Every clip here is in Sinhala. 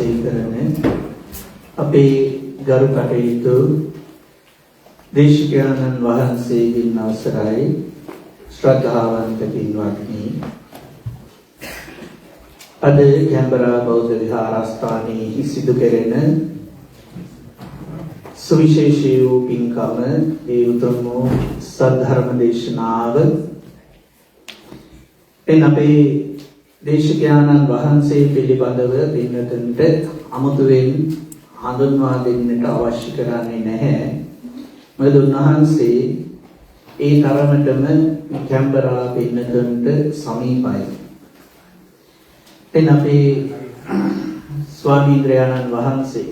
වාසය කරන අපේ ගරු කටයුතු දේශකයන්න් වහන්සේගෙන් අවසරයි ශ්‍රද්ධාවන්ත පින්වත්නි, අද කැම්බරා බෞද්ධ විහාරස්ථානයේ සිදු කෙරෙන සුවිශේෂී වූ පින්කම ඒ උතුම් වූ සද්ධර්ම දේශනාව එන් අපේ දේශකයන්න් වහන්සේ පිළිබඳව පින්නතන්ට අමුතුවෙන් හඳුන්වා දෙන්නට අවශ්‍ය කරන්නේ නැහැ. මොකද උන්වහන්සේ ඒ තරමටම කැම්බරා පින්නතන්ට සමීපයි. එන් අපේ ස්වාමීන්ද්‍රයන්න් වහන්සේ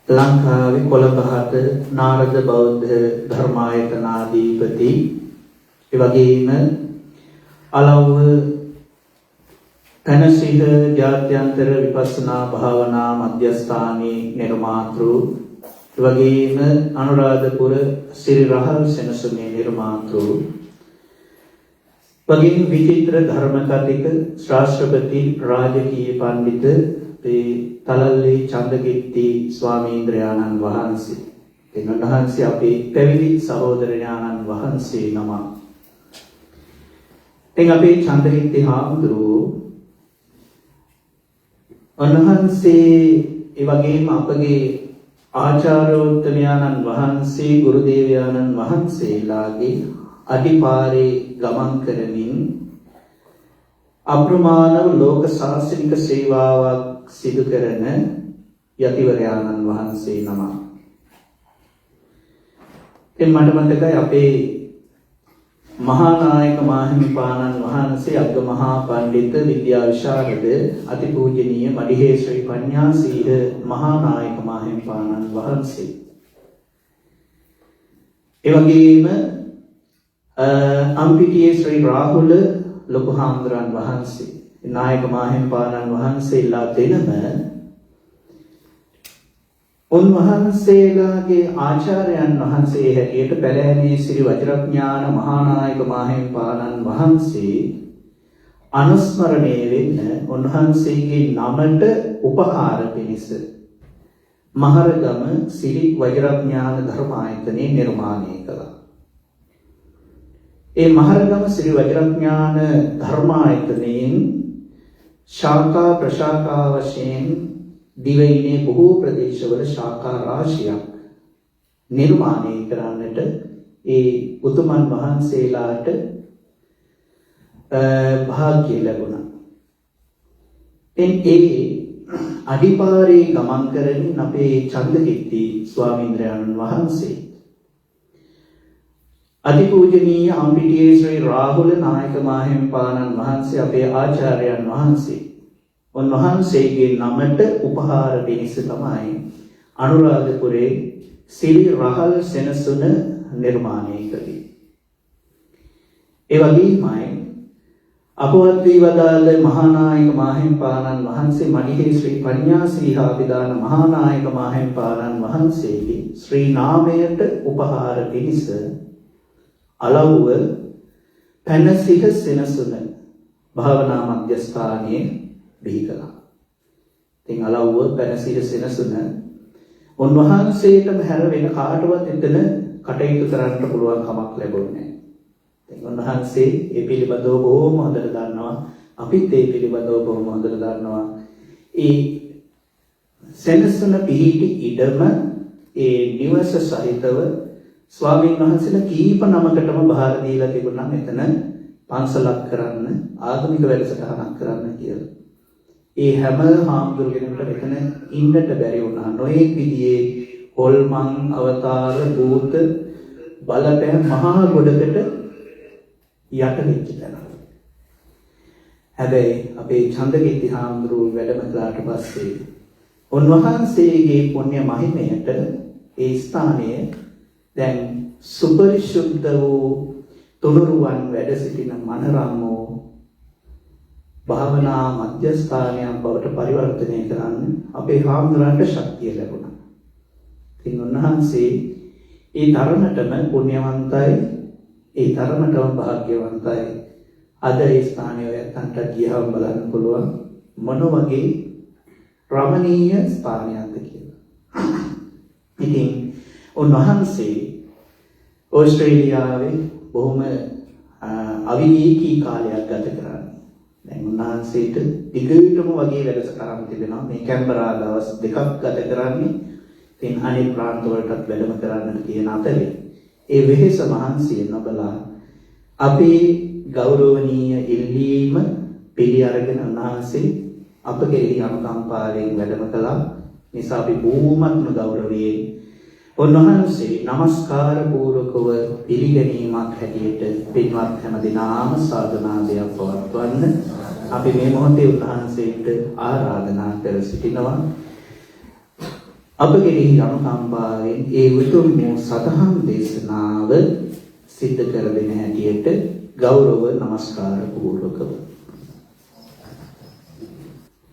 ලංකාවේ කොළඹහත නාරද බෞද්ධ ධර්මායතනාධිපති, ඒ වගේම අලව්ව තනසිහ ජාත්‍යන්තර විපස්සනා භාවනා මධ්‍යස්ථානයේ නිර්මාතෘ, ඒ වගේම අනුරාධපුර සිරි රහල් සෙනසුනේ නිර්මාතෘ, වගේම විචිත්‍ර ධර්ම කතික ශාස්ත්‍රපති රාජකීය පඬිත තලල්ලේ චන්දකිත්ති ස්වාමීන්ද්‍රයාණන් වහන්සේ, එනවහන්සේ අපේ පැවිදි සහෝදරයාණන් වහන්සේ නම. එන් අපේ චන්දකිත්ති හාමුදුරුවෝ උන්වහන්සේ, ඒ වගේම අපගේ ආචාර්යෝත්තමයාණන් වහන්සේ ගුරුදේවයාණන් වහන්සේලාගේ අඩිපාරේ ගමන් කරමින් අප්‍රමාණ ලෝක ශාස්ත්‍රික සේවාවක් සිදු කරන යතිවරයාණන් වහන්සේ නම. එන් මට මතකයි අපේ මහානායක මාහිමිපාණන් වහන්සේ අග්ග මහා පඬිත විද්‍යා විශාරද අතිපූජනීය මඩිහේ ශ්‍රී පඤ්ඤාසීහ මහානායක මාහිමිපාණන් වහන්සේ, ඒ වගේම අම්පිටියේ ශ්‍රී රාහුල ලොකු හාමුදුරන් වහන්සේ, නායක මාහිමිපාණන් වහන්සේලා දෙනම උන්වහන්සේලාගේ ආචාර්යයන් වහන්සේ හැටියට බැලෑනේ ශ්‍රී වජිරඥාන මහානායක මාහිමිපාණන් වහන්සේ අනුස්මරණය වෙන්න උන්වහන්සේගේ නමට උපහාර පිණිස මහරගම ශ්‍රී වජිරඥාන ධර්මායතනය නිර්මාණය කළා. ඒ මහරගම ශ්‍රී වජිරඥාන ධර්මායතනයෙන් ශාඛා ප්‍රශාඛා වශයෙන් දිවයිනේ බොහෝ ප්‍රදේශවල ශාඛා රාශියක් නිර්මාණය කරන්නට ඒ උතුමන් වහන්සේලාට භාග්‍ය ලැබුණා. ඒ අඩිපාරේ ගමන් කරමින් අපේ චන්දකිත්ති ස්වාමීන්ද්‍රයන්න් වහන්සේ අතිපූජනීය අම්පිටියේ ශ්‍රී රාහුල නායක මාහිමිපාණන් වහන්සේ අපේ ආචාර්යයන් වහන්සේ, උන්වහන්සේගේ නමට උපහාර පිණිස තමයි අනුරාධපුරේ සිරි රහල් සෙනසුන නිර්මාණය කළේ. ඒ වගේමයි අපවත් වී වදාළ මහානායක මාහිමිපාණන් වහන්සේ මඩිහේ ශ්‍රී පඤ්ඤාසීහාපිදාන මහානායක මාහිමිපාණන් වහන්සේගේ ශ්‍රී නාමයට උපහාර පිණිස අලව්ව පැනසිහ සෙනසුන භාවනා මධ්‍යස්ථානයේ බිහි කළා. ඉතින් අලව්ව පැනසිහ සෙනසුන උන්වහන්සේටම හැර වෙන කාටවත් එතන කටයුතු කරන්න පුළුවන් කමක් ලැබුණේ නැහැ. ඉතින් උන්වහන්සේ ඒ පිළිබඳව බොහොම හොඳට දන්නවා. අපිත් ඒ පිළිබඳව බොහොම හොඳට දන්නවා. ඒ සෙනසුන පිහිටි ඉඩම ඒ නිවස සහිතව ස්වාමීන් වහන්සේලා කීප නමකටම බාර දීලා තිබුණා මෙතන පන්සලක් කරන්න, ආගමික වැඩසටහනක් කරන්න කියලා. ඒ හැම හාමුදුරුවෝ මෙතන ඉන්නට බැරි වුණා. නොයෙක් විදිහේ හොල්මන් අවතාර භූත බලපෑම් මහා ගොඩකට යට වෙච්ච තැන. හැබැයි අපේ චන්දකිත්ති හාමුදුරුවෝ වැඩම කළාට පස්සේ උන්වහන්සේගේ පුණ්‍ය මහිමයට ඒ ස්ථානය දැන් සුපරිශුද්ධ වූ තුනුරුවන් වැඩ සිටින මනරම් වූ භාවනා මධ්‍යස්ථානයක් බවට පරිවර්තනය කරන්න අපේ හාමුදුරන්ට ශක්තිය ලැබුණා. ඉතින් උන්වහන්සේ ඒ තරමටම පුණ්‍යවන්තයි, ඒ තරමටම භාග්‍යවන්තයි. අද ඒ ස්ථානයේ ඔයයන්ට ගියහම බලන්න පුළුවන් මොන වගේ රමණීය ස්ථානයක්ද කියලා. ඉතින් උන්වහන්සේ ඕස්ට්‍රේලියාවේ බොහොම අවිවේකී කාලයක් ගත කරන්නේ. දැන් උන්වහන්සේට දිගටම වගේ වැඩසටහන් තිබෙනවා. මේ කැම්බරා දවස් 2ක් ගත කරන්නේ. ඉතින් අනෙක් ප්‍රාන්ත වලටත් වැඩම කරන්නට තියෙන අතරේ ඒ වෙහෙස මහන්සිය නොබලා අපේ ගෞරවනීය ඉල්ලීම පිළි අරගෙන උන්වහන්සේ අප කෙරෙහි අනුකම්පාවෙන් වැඩම කළා. නිසා අපි බොහොමත්ම ගෞරවයෙන් උන්වහන්සේ নমස්කාර පූර්වකව පිළිගැනීමක් හැටියට පින්වත් හැම දිනාම සාධනාදයක් පවත්වන්න අපි මේ මොහොතේ උන්වහන්සේට ආරාධනා කර සිටිනවා. අප කෙරෙහි අනුකම්පාවෙන් ඒ උතුම් වූ සතහන් දේශනාව සිද්ධ කර දෙන හැටියට ගෞරව নমස්කාර පූර්වකව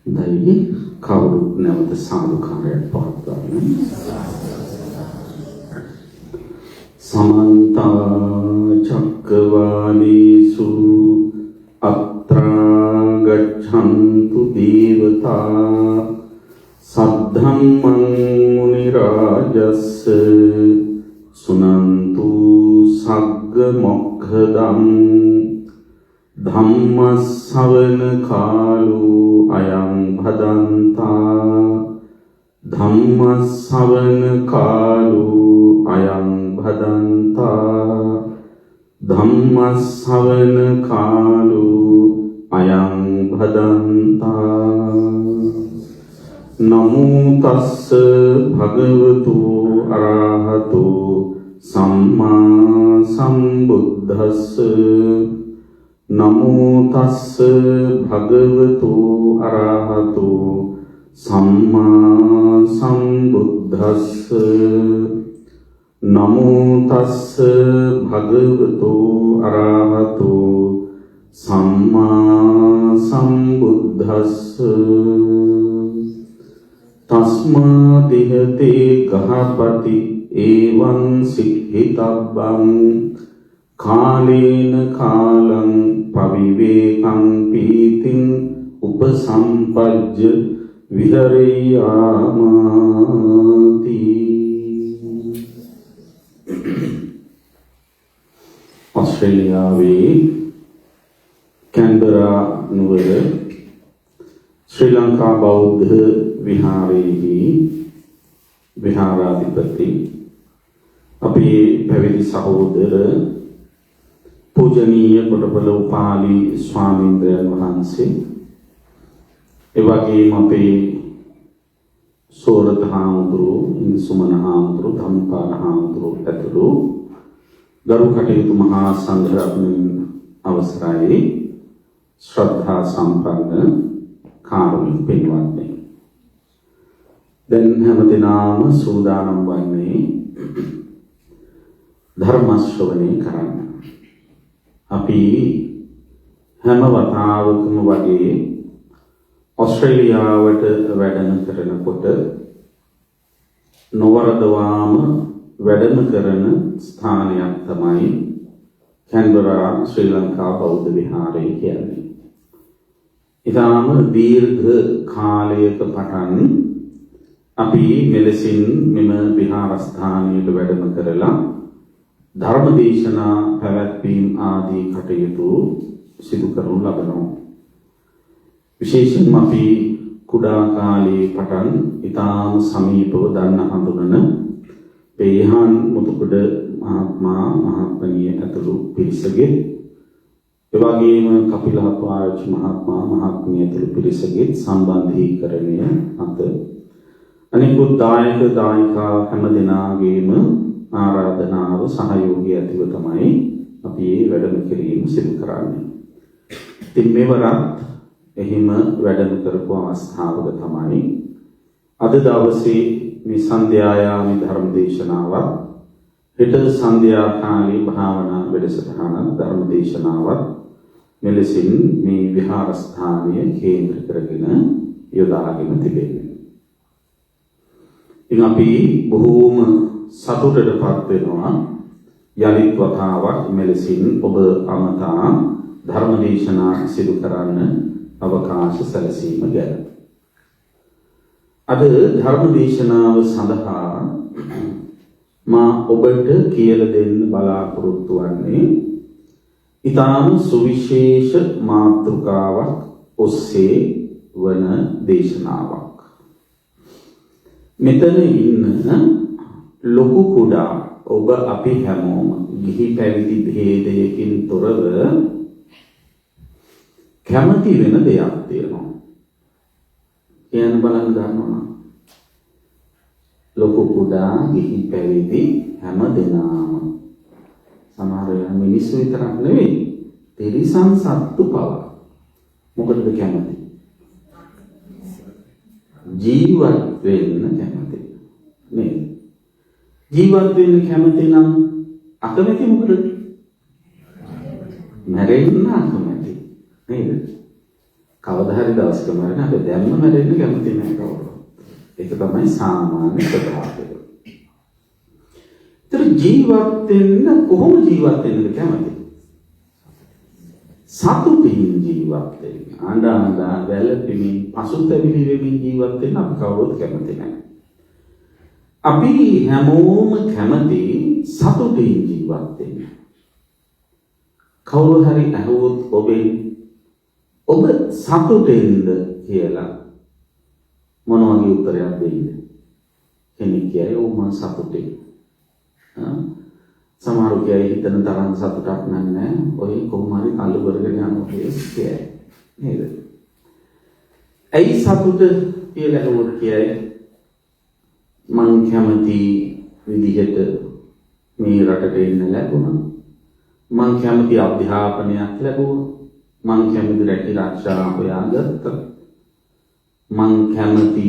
දෛවි කවුරු නැවත සාදුකාරයක් පවත්වන්න. සමන්ත චක්කවාලේසු අත්‍රා ගච්ඡන්තු දේවතා සද්ධම්මං මුනි රාජස්ස සුනන්තු සග්ග මොක්ඛදම් ධම්ම ශ්‍රවණ කාලෝ අයං භදන්තා ධම්ම ශ්‍රවණ කාලෝ අයං භදන්තා ධම්ම ශ්‍රවණ කාලෝ අයං භදන්තා නමෝ තස්ස භගවතු අරහතෝ සම්මා සම්බුද්දස්ස නමෝ තස්ස භගවතු අරහතෝ සම්මා සම්බුද්දස්ස නමෝ තස්ස භගවතු අරහතෝ සම්මා සම්බුද්දස්ස තස්මා දිහතේ ගහපති එවං සික්ඛිතබ්බං කාලේන කාලං පවිවේකං පීතිං උපසම්පජ්ජ විහෙරියාමාති. ඔස්ට්‍රේලියාවේ කැන්බරා නුවර ශ්‍රී ලංකා බෞද්ධ විහාරයේහි විහාරාධිපති අපේ පැවිදි සහෝදර පූජනීය කොටබල උපාලි ස්වාමීන්ද්‍රයන් වහන්සේ එවැගේම අපේ සෝරත හාමුදුරුවෝ ඉන්සුමන හාමුදුරුවෝ ධම්පාල හාමුදුරුවෝ ඇතුළු ගරු කටයුතු මහා සංඝ රත්නයන් අවසරයි ශ්‍රද්ධා සම්පන්න කාරුණික පින්වත්නි. දැන් හැමදෙනාම සූදානම් වන්නේ ධර්ම ශ්‍රවණය කරන්න. අපි හැම වතාවකම වගේ ඔස්ට්‍රේලියාවට වැඩම කරනකොට නොවරදවාම වැඩම කරන ස්ථානයක් තමයි කැන්බරා ශ්‍රී ලංකා බෞද්ධ විහාරය කියන්නේ. ඉතාම දීර්ඝ කාලයක පටන් අපි මෙලෙසින් මෙම විහාරස්ථානයට වැඩම කරලා ධර්ම දේශනා පැවැත්වීම ආදී කටයුතු සිදු කරනු ලබනවා. විශේෂයෙන්ම අපි කුඩා කාලයේ පටන් ඉතාම සමීපව දන්න හඳුනන පේහාන් මුතුකුඩ මහත්මයා මහත්මනිය ඇතුළු පිරිසගේ එවැගේම කපිලහපාරච්චි මහත්මයා මහත්මිය ඇතුළු පිරිසගේ සම්බන්ධීකරණය අත අනිකුත් දායක දායිකා හැම දෙනාගේම ආරාධනාව සහයෝගය ඇතිව තමයි අපි මේ වැඩම කිරීම සිදු කරන්නේ. ඉතින් මෙවරත් එහිම වැඩම කරපු අවස්ථාවක තමයි අද දවසේ මේ සන්ධ්‍යායාමී ධර්ම දේශනාවත් හෙට සන්ධ්‍යා කාලේ භාවනා වැඩසටහන ධර්ම දේශනාවත් මෙලෙසින් මේ විහාරස්ථානය කේන්ද්‍ර කරගෙන යොදාගෙන තිබෙනවා. ඉතින් අපි බොහෝම සතුටටපත් වෙනවා යලිත් වතාවක් මෙලෙසින් ඔබ අමතා ධර්මදේශනා සිදු කරන්න අවකාශ සැලසීම ගැන. අද ධර්මදේශනාව සඳහා මා ඔබට කියලා දෙන්න බලාපොරොත්තු වන්නේ ඊටාම සුවිශේෂ මාතෘකාවක් ඔස්සේ වන දේශනාවක්. මෙතන ඉන්න ලොකු කුඩා ඔබ අපි හැමෝම ගිහි පැවිදි භේදයකින් තොරව කැමති වෙන දෙයක් තියෙනවා. කියන්න බලන්න ගන්නවා. ලොකු කුඩා ගිහි පැවිදි හැම දෙනාම සමහර වෙලාවට මිනිස්සු විතරක් නෙවෙයි තිරිසන් සත්තු පවා මොකටද කැමති? ජීවත් වෙන්න කැමති නේද? ජීවත් වෙන්න කැමති නම් අකමැති මොකටද? මැරෙන්න අකමැති නේද? කවදා හරි දවසක මරණ අපි දැම්ම මැරෙන්න කැමති නැහැ කවුරුත්. ඒක තමයි සාමාන්‍ය ස්වභාවය. ඒතර ජීවත් වෙන්න කොහොම ජීවත් වෙන්නද කැමති? සතුටින් ජීවත් වෙන්න. ආඳාඳා වැළපෙමින් පසුතැවිලි වෙමින් ජීවත් වෙන්න අපි කවුරුත් කැමති නැහැ. අපි හැමෝම කැමති සතුටින් ජීවත් වෙන්න. කවුරු හරි අහුවොත් ඔබෙන් ඔබ සතුටෙන්ද කියලා මොන වගේ උත්තරයක් දෙයිද? කෙනෙක් කියයි ඔව් මම සතුටින්. සමහරු කියයි හිතන තරම් සතුටක් නැහැ. ඔය කොහොම හරි කල්ලු කරගෙන යනවා කියයි. නේද? ඇයි සතුට කියලා නෝර කියයි? මං කැමති විදිහට මේ රටට එන්න ලැබුණා. මං කැමති අධ්‍යාපනයක් ලැබුණා. මං කැමති රැකී ආරක්ෂා හොයාගත්තා. මං කැමති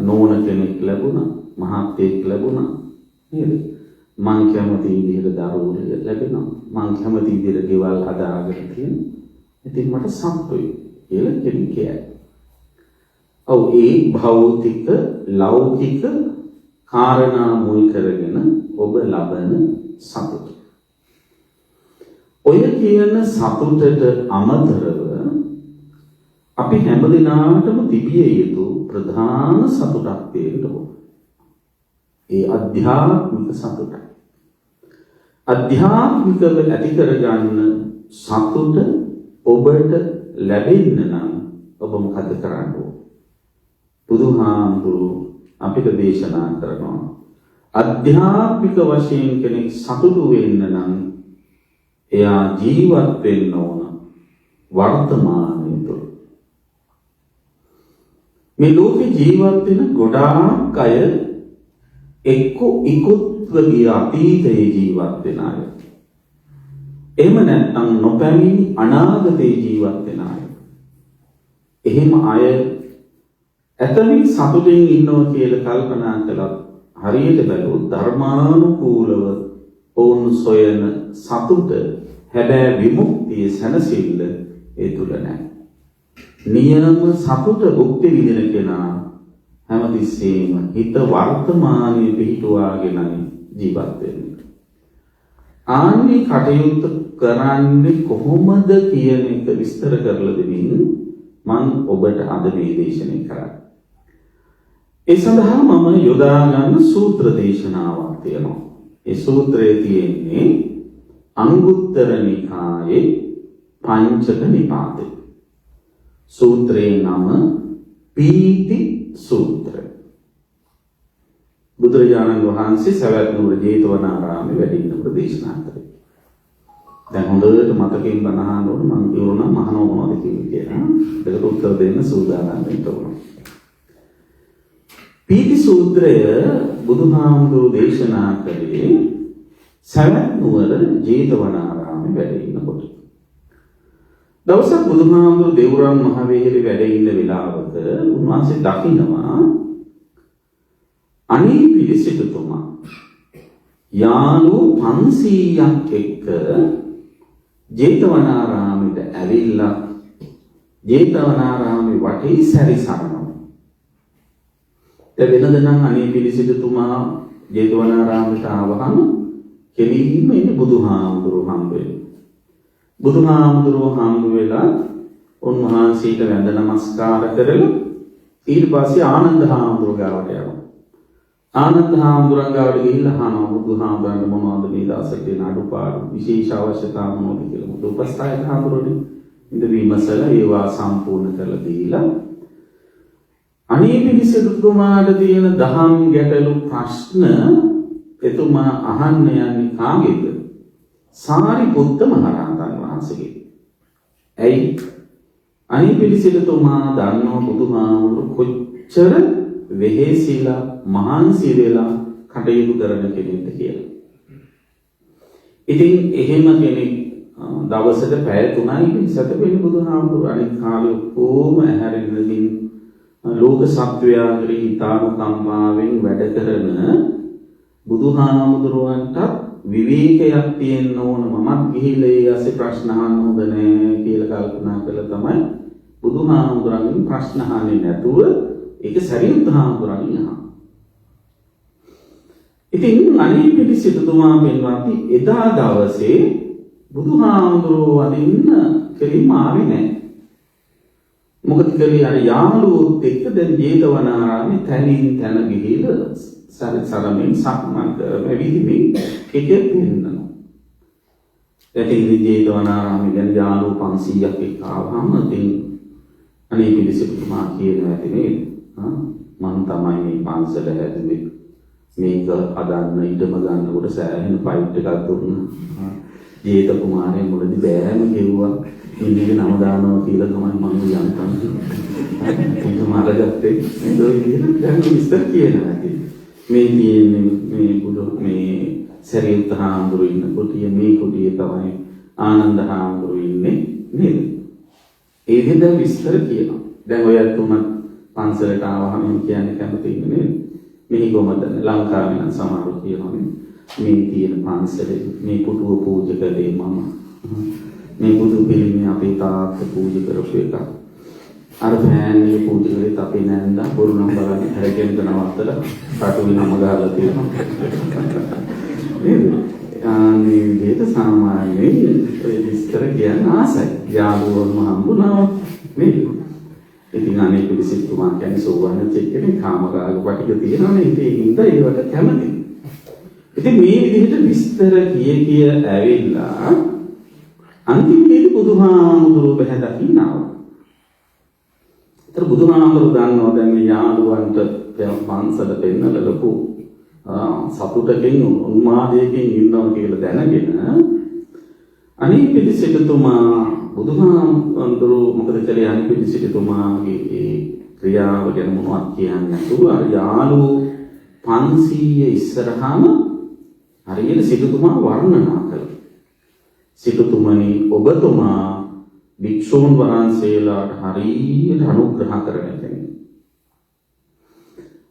නෝන කෙනෙක් ලැබුණා. මහත්තයෙක් ලැබුණා. නේද? මං කැමති විදිහට දරුවෝ ලැබෙනවා. මං කැමති විදිහට ගෙවල් හදාගෙන තියෙනවා. ඉතින් මට සතුටුයි කියලා කෙනෙක් කියයි. ඔව් ඒ භෞතික ලෞකික කාරණා මුල් කරගෙන ඔබ ලබන සතුට. ඔය කියන සතුටට අමතරව අපි හැමදිනාටම තිබිය යුතු ප්‍රධාන සතුටක් තියෙනවා. ඒ ආධ්‍යාත්මික සතුටයි. ආධ්‍යාත්මිකව ඇති කරගන්න සතුට ඔබට ලැබෙන්න නම් ඔබ මොකද කරන්න ඕන? බුදුහාමුදුරුවෝ අපිට දේශනා කරනවා ආධ්‍යාත්මික වශයෙන් කෙනෙක් සතුටු වෙන්න නම් එයා ජීවත් වෙන්න ඕන වර්තමානයේ තුල. මේ ලෝකේ ජීවත් වෙන ගොඩාක් අය එක්ක ඉක්ුත්ව ගිය අතීතයේ ජීවත් වෙන අය. එහෙම නැත්නම් නොපැමිණි අනාගතයේ ජීවත් වෙන අය. එහෙම අය ඇතමින් සතුටින් ඉන්නවා කියලා කල්පනා කළා හරියට බැලුවොත් ධර්මානුකූලව ඔවුන් සොයන සතුට හැබැයි විමුක්තිය සැනසෙල්ල ඒ තුල නැහැ. නියම සතුට භුක්ති විඳින කෙනා හැමතිස්සෙම හිත වර්තමානයේ පිහිටුවාගෙනයි ජීවත් වෙන්නේ. ආන්නේ කටයුතු කරන්නේ කොහොමද කියන එක විස්තර කරලා දෙමින් මම ඔබට අද මේ දේශනාව කරා. ඒ සඳහා මම යොදා ගන්න සූත්‍ර දේශනාවක් තියෙනවා. ඒ සූත්‍රයේ තියෙන්නේ අංගුත්තර නිකායේ පංචක නිපාතේ. සූත්‍රයේ නම පීති සූත්‍රය. බුදුරජාණන් වහන්සේ සවැත් නුවර ජේතවනාරාමේ වැඩ ඉන්නකොට දේශනා කළේ. දැන් හොඳට මතකයෙන් බණහන්න ඕන මම කියනවා මහානෝ මොනවද කියලා. ඒකට උත්තර දෙන්න සූදානම් වෙන්න ඕන. පීති සූත්‍රය බුදුහාමුදුරුවෝ දේශනා කළේ සවැත් නුවර ජේතවනාරාමේ වැඩ ඉන්නකොට. දවසක් බුදුහාමුදුරුවෝ දේවරම් මහ වේහෙලේ වැඩ ඉන්න වෙලාවක උන්වහන්සේ දකින්නවා අනිල් පිළිසිතුමා යාළු 500ක් එක්ක ජේතවනාරාමයට ඇවිල්ලා ජේතවනාරාමේ වටේ සැරිසරනවා. ඒ වෙනද නම් අනිල් පිළිසිතුමා ජේතවනාරාමයට ආවහම කෙලින්ම ඉන්නේ බුදුහාමුදුරුවෝ හම්බ වෙනවා. බුදුහාමුදුරුවෝ හම්බ වෙලා උන්වහන්සේට වැඳ නමස්කාර කරලා ඊට පස්සේ ආනන්ද හාමුදුරුවෝ ගාවට යනවා. ආනන්ද හාමුදුරුවෝ ගාවට ගිහිල්ලා අහනවා බුදුහාමුදුරන්ට මොනවද මේ දවසේ තියෙන අඩුපාඩු විශේෂ අවශ්‍යතා මොනවද කියලා. බුදු උපස්ථායක හාමුදුරුවනේ ඉඳ විමසලා ඒවා සම්පූර්ණ කරලා දීලා අනේ පිළිසෙතුමාට තියෙන දහම් ගැටලු ප්‍රශ්න එතුමා අහන්න යන්නේ කාගේද? සාරිපුත්ත මහරහතන් වහන්සේගේ. ඇයි? අනේ පිළිසෙතුමා දන්නවා බුදුහාමුදුරුවෝ කොච්චර වෙහෙසිලා මහන්සි වෙලා කටයුතු කරන කෙනෙක්ද කියලා. ඉතින් එහෙම කෙනෙක් දවසට පැය 3යි පිළිසෙත වෙන බුදුහාමුදුරුවෝ අනිත් කාලේ කොහොම ඇහැරෙන්නකින් ලෝක සත්වයා කෙරෙහි හිතානුකම්පාවෙන් වැඩ කරන බුදුහාමුදුරුවන්ට විවේකයක් තියෙන්න ඕන. මමත් ගිහිල්ලා ඒ ඇසේ ප්‍රශ්න අහන්න හොඳ නෑ කියලා කල්පනා කළා තමයි බුදුහාමුදුරන්ගෙන් ප්‍රශ්න අහන්නේ නැතුව ඒක සරියුත් හාමුදුරන්ගෙන් අහනවා. ඉතින් අනේ පිළිසිතුමා පෙන්වන්නේ එදා දවසේ බුදුහාමුදුරුවෝ වදින්න කෙලින්ම ආවේ නෑ. මොකද කලේ අර යාළුවොත් එක්ක දැන් ජේතවනාරාමේ තැනින් තැන ගිහිල්ලා සරමින් සක්මන් කරමින් එකෙක් වෙන්නවා. ඒකේ ජේතවනාරාමේ දැන් යාළුවෝ 500ක් එක්ක ආවම ඉතින් අනේ පිළිසිතුමා කියනවා ඇති නේද? මම තමයි මේ පන්සල හැදුවේ. මේක හදන්න ඉඩම ගන්නකොට සෑහෙන ෆයිට් එකක් දුන්නා. ජේත කුමාරයා මුලදී බෑම කිව්වා. ඉන්නේ නම දානවා කියලා තමයි මම යන්තම්. ඒක මාරගත්තේ. ඒක කියන දැන් විස්තර කියනවා. මේ තියෙන්නේ මේ බුදු මේ සරියුත් හාමුදුරුවෝ ඉන්න කුටිය මේ කුටිය තමයි ආනන්ද හාමුදුරුවෝ ඉන්නේ නේද? ඒ විදිහ විස්තර කියනවා. දැන් ඔය තුම පන්සලට ආවම කියන්නේ කැමති ඉන්නේ නේද? මෙහි කොහමද ලංකාවේ නම් සමහරව කියනවා මේ තියෙන පන්සලේ මේ පුටුව පූජා කළේ මම. මේ බුදු පිළිමේ අපේ තාත්තා පූජා කරපු එක. අර පෑන්නේ පූජා කරේත් අපේ නෑන්දා බොරුනම් බලන්න හැරගෙන නවත්තලා කටුවේ නම ගාලා තියෙනවා. නේද? මේ විදිහට සාමාන්‍යයෙන් ඔය විස්තර කියන්න ආසයි. යාළුවෝම හම්බුණා නේද? ඉතින් අනේ පිළිසිතුමා කියන්නේ සෝවාන් චෙක්කේ කාමකාරක පිටික තියෙනවනේ. ඉතින් ඒකට කැමති. ඉතින් මේ විදිහට විස්තර කිය ඇවිල්ලා අන්තිමේදී බුදුහාමුදුරුවෝ බහැ දකින්නවා. ඒතර බුදුහාමුදුරුවෝ දන්නවා දැන් මේ යාළුවන්ට පන්සල දෙන්නල ලොකු සතුටකින් උන්මාදයකින් ඉන්නවා කියලා දැනගෙන අනේ පිළිසිතුමා බුදුහාමුදුරුවෝ මොකද කළේ? අනේ පිළිසිතුමාගේ ඒ ක්‍රියාව ගැන මොනවද කියන්නේ නැතුව යාළුවෝ 500 ඉස්සරහම හරියට සිටුතුමා වර්ණනා කළා. සිටුතුමනි ඔබතුමා වික්ෂූන් වහන්සේලාට හරියට අනුග්‍රහ කරන කෙනෙක්.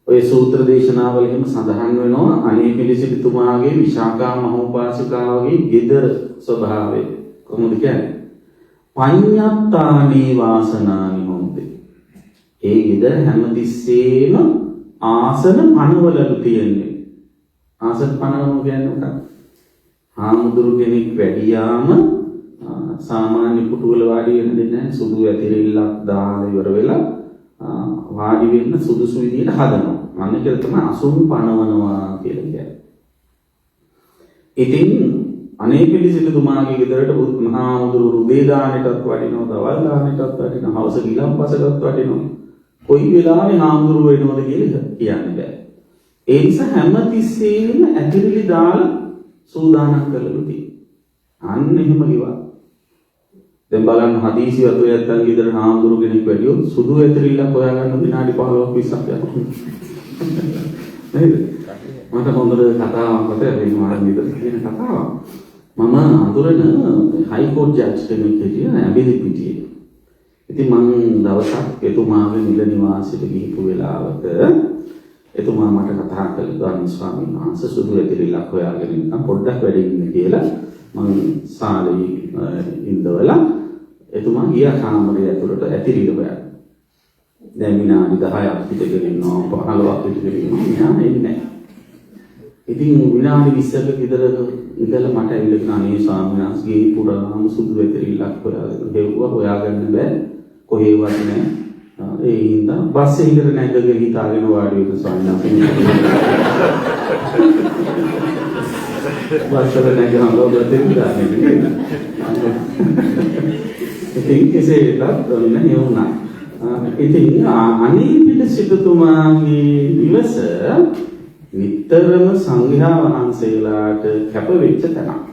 ඔය සූත්‍ර දේශනාවල එහෙම සඳහන් වෙනවා අනේ පිළිසිටුමාගේ විශාකා මහෝපාසිකාවගේ ගෙදර ස්වභාවය කොහොමද කියන්නේ? පඤ්ඤත්තානී වාසනානි හොන්තේ. ඒ ගෙදර හැමතිස්සෙම ආසන පනවලු තියෙන්නේ. ආසන පනවම කියන්නේ මොකක්ද? හාමුදුරු කෙනෙක් වැඩියාම සාමාන්‍ය පුටුවල වාඩි වෙන්න දෙන්නේ නැහැ. සුදු ඇතිරිල්ලක් දාලා ඉවර වෙලා වාඩි වෙන්න සුදුසු විදිහට හදනවා. අන්න ඒක තමයි අසුන් පනවනවා කියලා කියන්නේ. ඉතින් අනේ පිළිසිතුමාගේ ගෙදරට මහාමුදුරු රුදේ දානෙටත් වටිනවා, දවල් දානෙටත් වටිනවා, හවස ගිලම්පසටත් වටිනවා. කොයි වෙලාවෙ හාමුදුරු වෙනවද කියලා කියන්න බෑ. ඒ නිසා හැමතිස්සෙම ඇතිරිලි දාලා සූදානම් කරලු තියෙනවා. අන්න එහෙම ගිවා. දැන් බලන්න හදීසි වතුර නැත්තම් ගෙදර හාමුදුරු කෙනෙක් වැඩියොත් සුදු ඇතිරිල්ලක් හොයාගන්න විනාඩි 15ක් 20ක් යනවා. නේද? මට හොඳට කතාවක් මතකයි මේ මාන විතර කියන කතාවක්. මම අඳුරන හයිකෝට් ජජ් කෙනෙක් හිටියා ඇඹිලි පිටියේ. ඉතින් මම දවසක් එතුමාගේ නිල නිවාසෙට ගිහපු වෙලාවක එතුමා මට කතා කළා ගාමිණී ස්වාමීන් වහන්සේ සුදු ඇතිරිල්ලක් හොයාගෙන ඉන්න පොඩ්ඩක් වැඩ ඉන්න කියලා මම සාලේ ඉඳවලා එතුමා ගියා කාමරය ඇතුළට ඇතිරිල්ල හොයාගෙන. දැන් විනාඩි 10ක් පිටගෙන ඉන්නවා 15ක් පිටගෙන ඉන්නවා මෙයා එන්නේ නැහැ. ඉතින් විනාඩි 20ක විතර ඉඳලා මට ඇවිල්ලා අනේ ස්වාමීන් වහන්සේගේ පුරාම සුදු වෙතරිල්ලක් හොයාගෙන හෙව්වා හොයාගන්න බෑ කොහෙවත් නෑ. ඒ හින්දා බස් එකකට නැගගෙන හිතාගෙන වාඩි වෙන ස්වාමීන් වහන්සේ. බස් එක නැගලා ගොඩට ගියා. ඉතින් කෙසේ වෙතත් ඔන්න නෙවුණා. ඉතින් අනිල් පිටසිටුතුමාගේ නිවස නිතරම සංඝයා වහන්සේලාට කැප වෙච්ච තැනක්.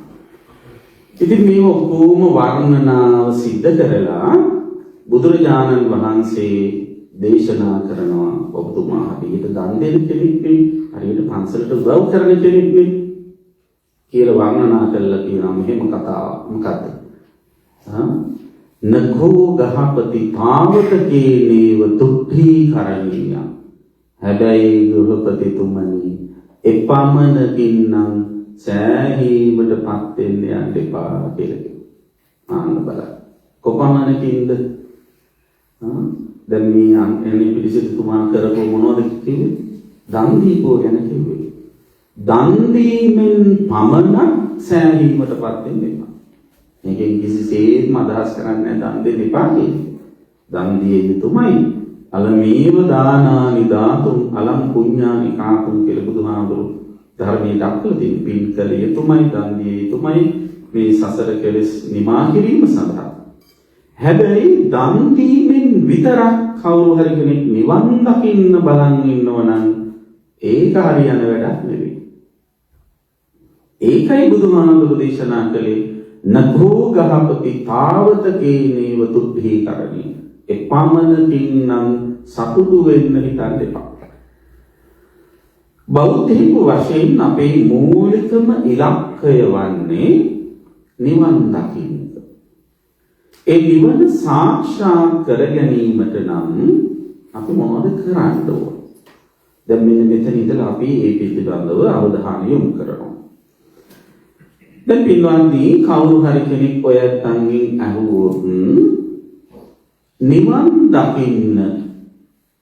ඉතින් මේ ඔක්කොම වර්ණනාව සිද්ධ කරලා බුදුරජාණන් වහන්සේ දේශනා කරනවා ඔබතුමා හරියට දන් දෙන කෙනෙක් නෙවෙයි හරියට පන්සලට උදව් කරන කෙනෙක් නෙවෙයි කියලා වර්ණනා කළා කියනවා මෙහෙම කතාවක්. මොකද්ද? නඛෝ ගහපති තාවතකේනේව තුට්ඨි කරණීය. හැබැයි ගෘහපතිතුමනි එපමණකින් නම් සෑහීමටපත් වෙන්න යන්න එපා කියලා කිව්වා. ආන්න බලන්න. කොපමණකින්ද? දැන් මේ අන්නේ පිළිසිතුමා කරපු මොනවද කිව්වේ? දන් දීපෝ ගැන කිව්වේ. දන් දීමෙන් පමණක් සෑහීමටපත් වෙන්න එපා. මේකෙන් කිසිසේත්ම අදහස් කරන්නේ දන් දෙන්න එපා කියන්නේ. දන් දිය යුතුමයි. අලමේව දානානි දාතුම් අලම් පුඤ්ඤානි කාතුම් කියලා බුදුහාමුදුරු ධර්මයේ දක්වලා තියෙන පින් කළ යුතුමයි දන් දිය යුතුමයි මේ සසර කෙලෙස් නිමා කිරීම සඳහා. හැබැයි දන් දීමෙන් විතරක් කවුරු හරි කෙනෙක් නිවන් දකින්න බලන් ඉන්නවනම් ඒක හරියන වැඩක් නෙවෙයි. ඒකයි බුදුහාමුදුරු දේශනා කළේ නඛෝ ගහපති තාවතකේනේව තුද්ධි කරණී. එපමණකින් නම් සතුටු වෙන්න හිතන්න එපා. බෞද්ධික වශයෙන් අපේ මූලිකම ඉලක්කය වන්නේ නිවන් දකින්න. ඒ නිවන සාක්ෂාත් කර ගැනීමට නම් අපි මොනවද කරන්න ඕන? දැන් මෙන්න මෙතන ඉඳලා අපි ඒ පිළිබඳව අවධානය යොමු කරනවා. දැන් පින්වත්නි කවුරු හරි කෙනෙක් ඔය අත්ංගෙන් අහුවොත් නිවන් දකින්න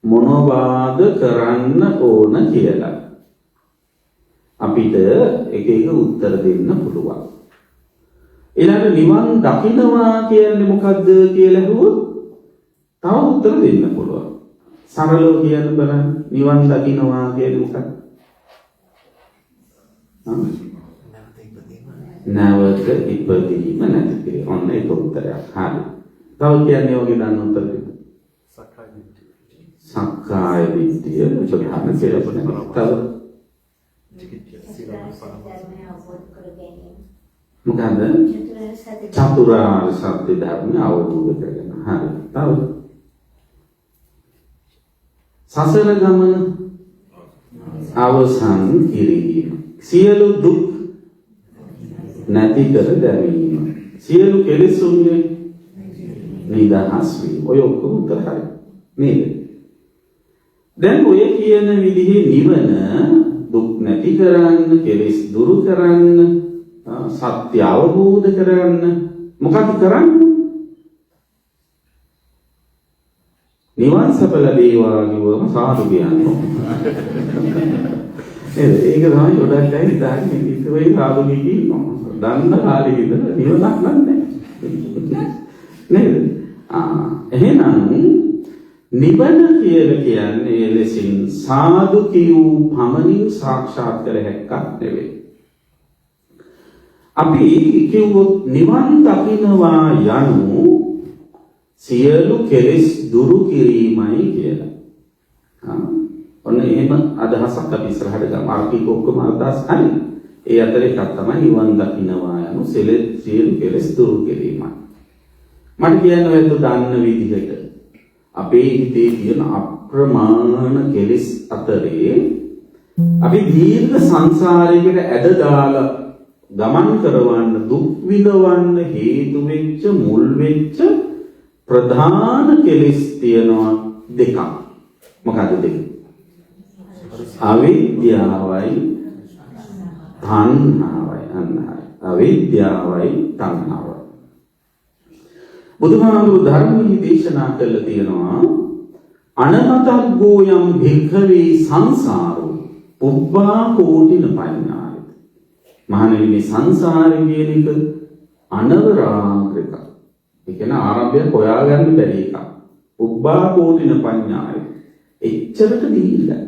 මොනවාද කරන්න ඕන කියලා අපිට එක එක උත්තර දෙන්න පුළුවන්. ඊළඟ නිවන් දකින්නවා කියන්නේ මොකද්ද කියලා අහුවොත් තව උත්තර දෙන්න පුළුවන්. සරලව කියන්න බලන්න නිවන් දකින්නවා කියන්නේ මොකක්ද? නැවත ඉපදීම නැති කිරීම. ඔන්න ඒක උත්තරයක්. හරි. තව කියන්නේ ඔගේ දන්න උත්තර දෙන්න. සක්කාය දිට්ඨිය ප්‍රධාන කියලා. තව මොකද? චතුරාර්ය සත්‍ය ධර්මය අවබෝධ කරගන්න. හරි. තව සසර ගමන අවසන් කිරීම. සියලු දුක් නැති කර දැමීම. සියලු කෙලෙසුන්ගේ නිදහස් වීම. ඔය ඔක්කොම උත්තර හරි. නේද? දැන් ඔය කියන විදිහේ නිවන දුක් නැති කරන්න, කෙලෙස් දුරු කරන්න, සත්‍ය අවබෝධ කරගන්න මොකක්ද කරන්නේ? නිවන් සප ලැබේවා කියවම සාදු කියනවා. ඒක තමයි ගොඩක් අය හිතන්නේ ඉතින් සාදු කියනවා. දන්න කාලේ ඉඳලා නිවනක් නැහැ. නේද? එහෙනම් නිවන කියලා කියන්නේ ලෙසින් සාදු කියූ පමණින් සාක්ෂාත් කර හැක්කක් නෙවෙයි. අපි කිව්වොත් නිවන් දකින්නවා යනු සියලු කෙලෙස් දුරු කිරීමයි කියලා. ඔන්න එහෙම අදහසක් අපි ඉස්සරහට ගමු. ආර්ථික ඔක්කොම අදහස් හරි. ඒ අතර එකක් තමයි නිවන් දකින්නවා යනු සියලු කෙලෙස් දුරු කිරීමයි. මට කියන්න ඔයත් දන්න විදිහට අපේ හිතේ තියෙන අප්‍රමාණ කෙලෙස් අතරේ අපි දීර්ඝ සංසාරයකට ඇද දාලා ගමන් කරවන්න දුක් විඳවන්න හේතු වෙච්ච මුල් වෙච්ච ප්‍රධාන කෙලෙස් තියෙනවා දෙකක්. මොකද දෙක? අවිද්‍යාවයි තණ්හාවයි. අවිද්‍යාවයි තණ්හාවයි. බුදුහාමුදුරු ධර්මයේ දේශනා කළා තියෙනවා අනමතග්ගෝ යම් භික්ඛවේ සංසාරෝ පුබ්බා කෝටින පඤ්ඤාය. මහණෙනි මේ සංසාරේ කියන එක අනවරාග්‍රක. ඒ කියන්නේ ආරම්භය හොයාගන්න බැරි එකක්. පුබ්බා කෝටින පඤ්ඤාය. එච්චරට දීලා.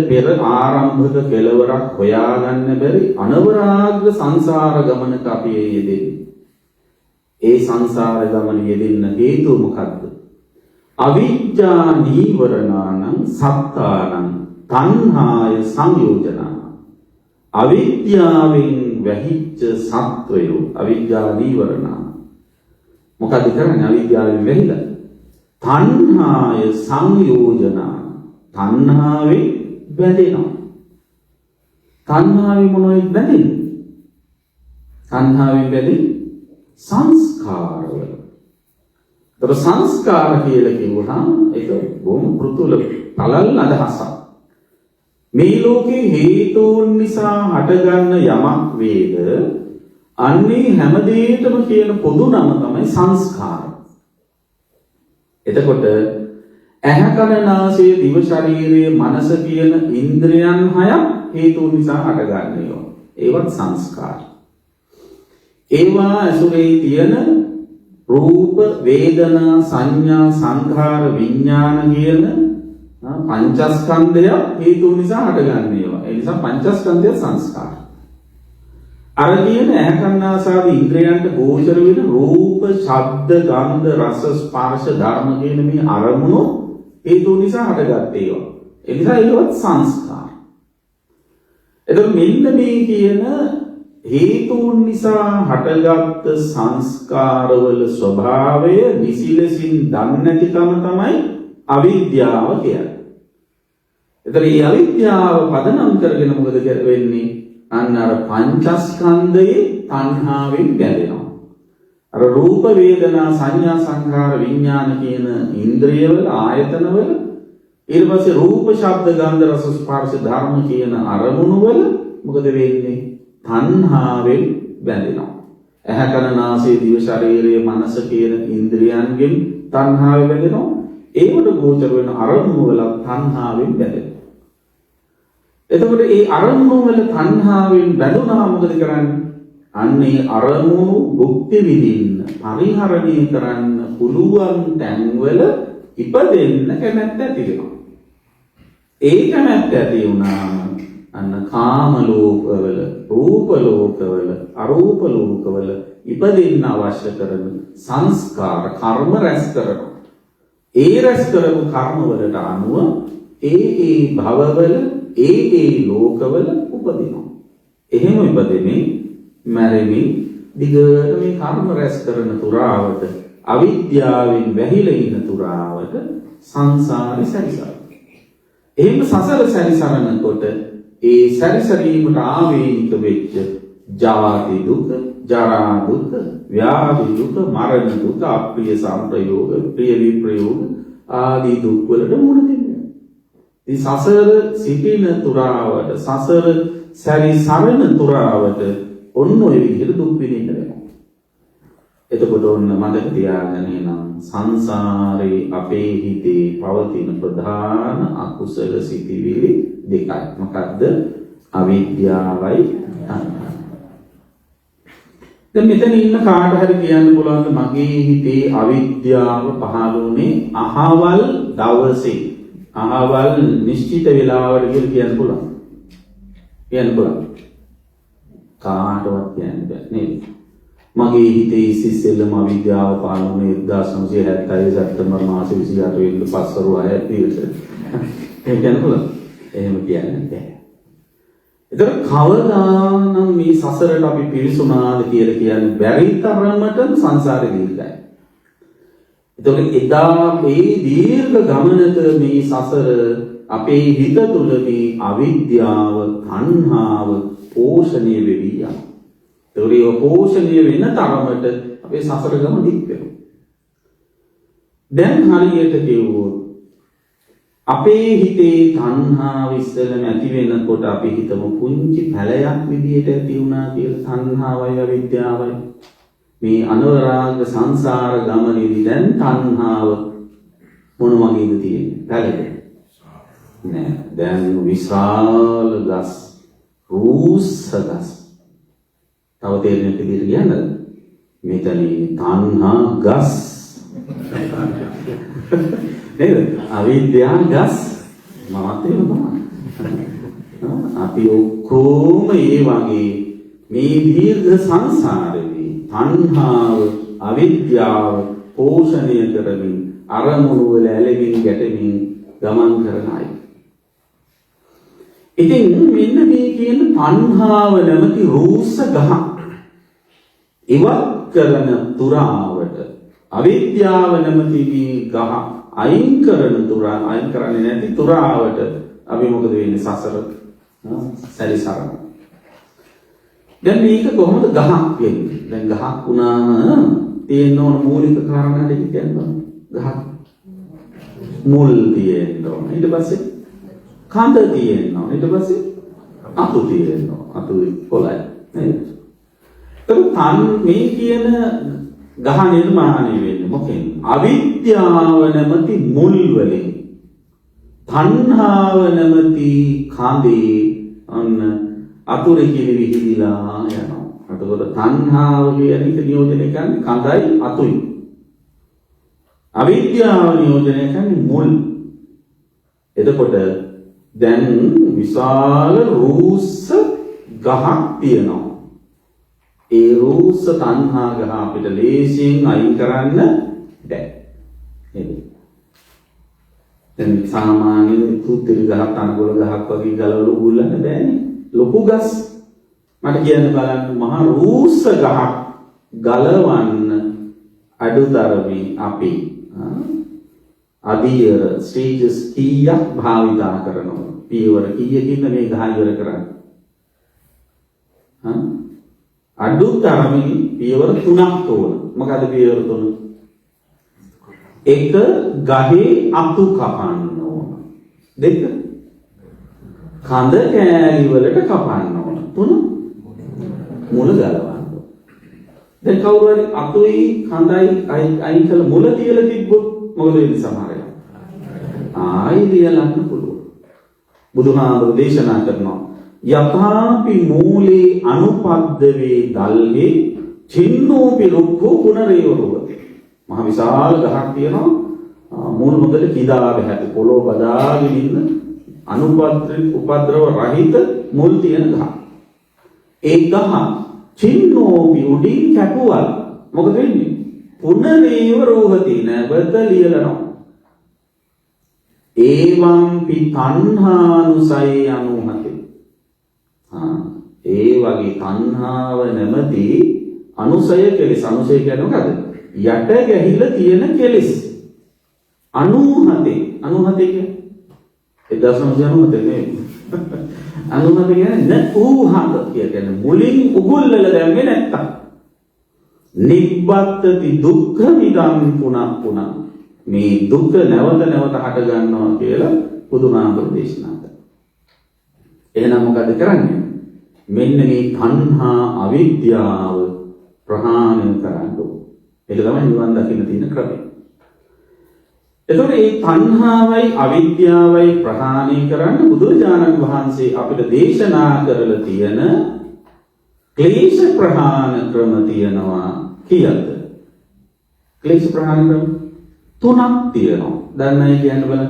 පෙර ආරම්භක කෙලවරක් හොයාගන්න බැරි අනවරාග්‍ර සංසාර ගමනක අපි යෙදෙන්නේ. ඒ සංසාර ගමන යෙදෙන්න හේතුව මොකද්ද? අවිජ්ජා නීවරණානං සත්තානං තණ්හාය සංයෝජනා. අවිද්‍යාවෙන් වැහිච්ච සත්වයෝ අවිද්‍යා නීවරණා. මොකද කරන්නේ? අවිද්‍යාවෙන් වැහිලා තණ්හාය සංයෝජනා. තණ්හාවෙන් බැඳෙනවා. තණ්හාවෙන් මොනවද බැඳෙන්නේ? තණ්හාවෙන් බැඳෙන්නේ සංස්කාරවල. ඒතර සංස්කාර කියලා කිව්වහම ඒක බොහොම පෘතුල පළල් අදහසක්. මේ ලෝකේ හේතුන් නිසා හටගන්න යමක් වේද අන්නේ හැම දෙයකටම කියන පොදු නම තමයි සංස්කාර. එතකොට ඇහැ කන නාසය දිව ශරීරය මනස කියන ඉන්ද්‍රයන් හයක් හේතුන් නිසා හටගන්නේවා. ඒවත් සංස්කාර. ඒවා ඇසුරේ තියෙන රූප වේදනා සංඥා සංඛාර විඥාන කියන පංචස්කන්ධය හේතුන් නිසා හටගන්නේවා. ඒ නිසා පංචස්කන්ධය සංස්කාර. අර කියන ඇහැ කන නාසය ඉන්ද්‍රයන්ට ගෝචර වෙන රූප ශබ්ද ගන්ධ රස ස්පර්ශ ධර්ම කියන මේ අරමුණු හේතු නිසා හටගත් ඒවා. ඒ නිසා ඒවත් සංස්කාර. එතකොට මෙන්න මේ කියන හේතුන් නිසා හටගත් සංස්කාරවල ස්වභාවය නිසිලසින් දන්නේ නැතිකම තමයි අවිද්‍යාව කියන්නේ. එතකොට මේ අවිද්‍යාව පදනම් කරගෙන මොකද වෙන්නේ? අන්න අර පංචස්කන්ධයේ තණ්හාවෙන් බැඳෙනවා. අර රූප වේදනා සංඥා සංඛාර විඥාන කියන ඉන්ද්‍රියවල ආයතනවල ඊට පස්සේ රූප ශබ්ද ගන්ධ රස ස්පර්ශ ධර්ම කියන අරමුණු වල මොකද වෙන්නේ? තණ්හාවෙන් බැඳෙනවා. ඇහැ කන නාසය දිව ශරීරය මනස කියන ඉන්ද්‍රියයන්ගෙන් තණ්හාවෙන් බැඳෙනවා. ඒකට ගෝචර වෙන අරමුණු වල තණ්හාවෙන් බැඳෙනවා. එතකොට ඒ අරමුණු වල තණ්හාවෙන් බැඳුනා මොකද කරන්නේ? අන්නේ අරමුණු භුක්ති විඳින්න පරිහරණය කරන්න පුළුවන් තැන්වල ඉපදෙන්න කැමැත්ත ඇති වෙනවා. ඒ කැමැත්ත ඇති වුණාම අන්න කාම ලෝකවල රූප ලෝකවල අරූප ලෝකවල ඉපදෙන්න අවශ්‍ය කරන සංස්කාර කර්ම රැස් කරනවා. ඒ රැස් කරපු කර්ම වලට අනුව ඒ භවවල ඒ ලෝකවල උපදිනවා. එහෙම ඉපදෙන්නේ මැරෙමින් දිගට මේ කර්ම රැස් කරන තුරාවට අවිද්‍යාවෙන් වැහිලා ඉන්න තුරාවට සංසාරේ සැරිසරන. එහෙම සසර සැරිසරනකොට ඒ සැරිසරීමට ආවේනික වෙච්ච ජාති දුක, ජරා දුක, ව්‍යාධි දුක, මරණ දුක, අප්‍රිය සංප්‍රයෝග, ප්‍රිය විප්‍රයෝග ආදී දුක් වලට මුහුණ දෙන්නේ. ඉතින් සසර සිටින තුරාවට සසර සැරිසරන තුරාවට ඔන්න ඔය විදිහට දුක් විඳින්න වෙනවා. එතකොට ඔන්න මතක තියාගන්න නම් සංසාරේ අපේ හිතේ පවතින ප්‍රධාන අකුසල සිතිවිලි දෙකයි. මොකද්ද? අවිද්‍යාවයි තණ්හාවයි. දැන් මෙතන ඉන්න කාට හරි කියන්න පුළුවන්ද මගේ හිතේ අවිද්‍යාව පහළ වුණේ අහවල් දවසේ අහවල් නිශ්චිත වෙලාවට කියලා කියන්න පුළුවන්. කියන්න පුළුවන්. කාටවත් කියන්න බෑ නේද? මගේ හිතේ ඉස්සෙල්ලම අවිද්‍යාව පහළ වුණේ 1976 සැප්තැම්බර් මාස 28 වෙනිදා පස්වරු 6 දිවස. ඒක කියන්න පුළුවන්. එහෙම කියන්න බෑ. ඒතර කවදානම් මේ සසරට අපි පිවිසුනාද කියලා කියන්නේ බැරි තරමට සංසාරේ දීර්ඝයි. ඒතකොට එදා මේ දීර්ඝ ගමනක මේ සසර අපේ හිත තුළ මේ අවිද්‍යාව තණ්හාව පෝෂණය වෙවි යනවා. ඒතකොට පෝෂණය වෙන තරමට අපේ සසර ගමන දික් වෙනවා. දැන් හරියට කිව්වොත් අපේ හිතේ තණ්හාව ඉස්සෙල්ලම ඇති වෙනකොට අපි හිතමු පුංචි පැලයක් විදියට ඇති වුණා කියලා. තණ්හාවයි අවිද්‍යාවයි මේ අනවරාග සංසාර ගමනේදී දැන් තණ්හාව මොන වගේද තියෙන්නේ? පැලක නෑ. දැන් විශාල ගස් රූස්ස ගස්. තව තේරෙන විදිහට කියන්නද? මෙතන තණ්හා ගස්. නේද? අවිද්‍යා ගස් මමත් එහෙම තමයි. අපි ඔක්කොම ඒ වගේ මේ දීර්ඝ සංසාරේදී තණ්හාව අවිද්‍යාව පෝෂණය කරමින් අරමුණු වල ඇලෙමින් ගැටෙමින් ගමන් කරන අය. ඉතින් මෙන්න මේ කියන තණ්හාව නැමැති රූස්ස ගහ ඉවත් කරන තුරාවට අවිද්‍යාව නැමැති ගහ අයින් කරන තුරා අයින් කරන්නේ නැති තුරාවට අපි මොකද වෙන්නේ සසර සැරිසරන. දැන් මේක කොහොමද ගහක් වෙන්නේ? දැන් ගහක් වුණාම තියෙන ඕන මූලික කාරණා දෙක කියනවා. ගහක් මුල් තියෙන්න ඕන. ඊට පස්සේ කඳ තියෙන්න ඕන. ඊට පස්සේ අතු තියෙන්න ඕන. අතු කොළයි. නේද? මේ කියන ගහ නිර්මාණය වෙන්නේ මොකෙන්? අවිද්‍යාව නැමැති මුල් වලින්. තණ්හාව නැමැති කඳේ අන්න අතුරු කිලි විහිදිලා යනවා. එතකොට තණ්හාව කියන එක නියෝජනය කරන්නේ කඳයි අතුයි. අවිද්‍යාව නියෝජනය කරන්නේ මුල්. එතකොට දැන් විශාල රූස්ස ගහක් තියෙනවා. ඒ රූස්ස තණ්හා ගහ අපිට ලේසියෙන් අයින් කරන්න බැහැ. දැන් සාමාන්‍ය තුත්තිරි ගහක් අනගොල ගහක් වගේ ගලවල උගුල්ලන්න බෑනේ. ලොකු ගස් මට කියන්න බලන්න මහා රූස්ස ගහක් ගලවන්න අඩුතරමින් අපි අධිය ස්ටේජස් කීයක් භාවිතා කරනවා. පියවර කීයකින්ද මේ ගහ ඉවර කරන්නේ? අඩුතරමින් පියවර 3ක් ඕන. මොකද පියවර 3? එක ගහේ අතු කපන්න ඕන. දෙක කඳ කෑලි වලට කපන්න ඕන. 3 මුල ගලවන්න ඕන. දැන් කවුරු හරි අතුයි කඳයි අයින් කළ මුල තියලා තිබ්බොත් මොකද වෙන්නේ සමහර වෙලාවට? ආයි ලියලන්න පුළුවන්. බුදුහාමුදුරු දේශනා කරනවා යථාපි මූලේ අනුපද්දවේ දල්හි චින්නෝපි රුක්ඛෝ පුනරේව රෝහති. මහ විශාල ගහක් තියෙනවා මූල මොකද කිදා බහැටි පොළොව බදාගෙන ඉන්න උපද්‍රව රහිත මුල් තියෙන ගහ. ඒ ගහ චින්නෝපි උඩින් කැපුවල් මොකද වෙන්නේ? පුනරේව රෝහති නැවත ලියලනවා. ඒවම්පි තණ්හානුසය අනුහති. ඒ වගේ තණ්හාව නැමැති අනුසය කෙලෙස්. අනුසය කියන්නේ මොකද? යට ගැහිලා තියෙන කෙලෙස්. අනුහතේ. අනුහතේ කියන්නේ 1990 නේ. අනුහත කියන්නේ නූහත කියන්නේ මුලින් උගුල්ලල දැම්මේ නැත්තම්. නිබ්බත්තති දුක්ඛ විදං පුනප්පුනං. මේ දුක නැවත නැවත හට ගන්නවා කියලා බුදුහාමුදුරු දේශනා කළා. එහෙනම් මොකද කරන්නේ? මෙන්න මේ තණ්හා අවිද්‍යාව ප්‍රහාණය කරන්න ඕනේ. ඒක තමයි නිවන් දකින්න තියෙන ක්‍රමය. එතකොට මේ තණ්හාවයි අවිද්‍යාවයි ප්‍රහාණය කරන්න බුදුරජාණන් වහන්සේ අපිට දේශනා කරලා තියෙන ක්ලේශ ප්‍රහාණ ක්‍රම තියෙනවා කීයද? ක්ලේශ ප්‍රහාණ ක්‍රම 3ක් තියෙනවා. දන්නයි කියන්න බලන්න.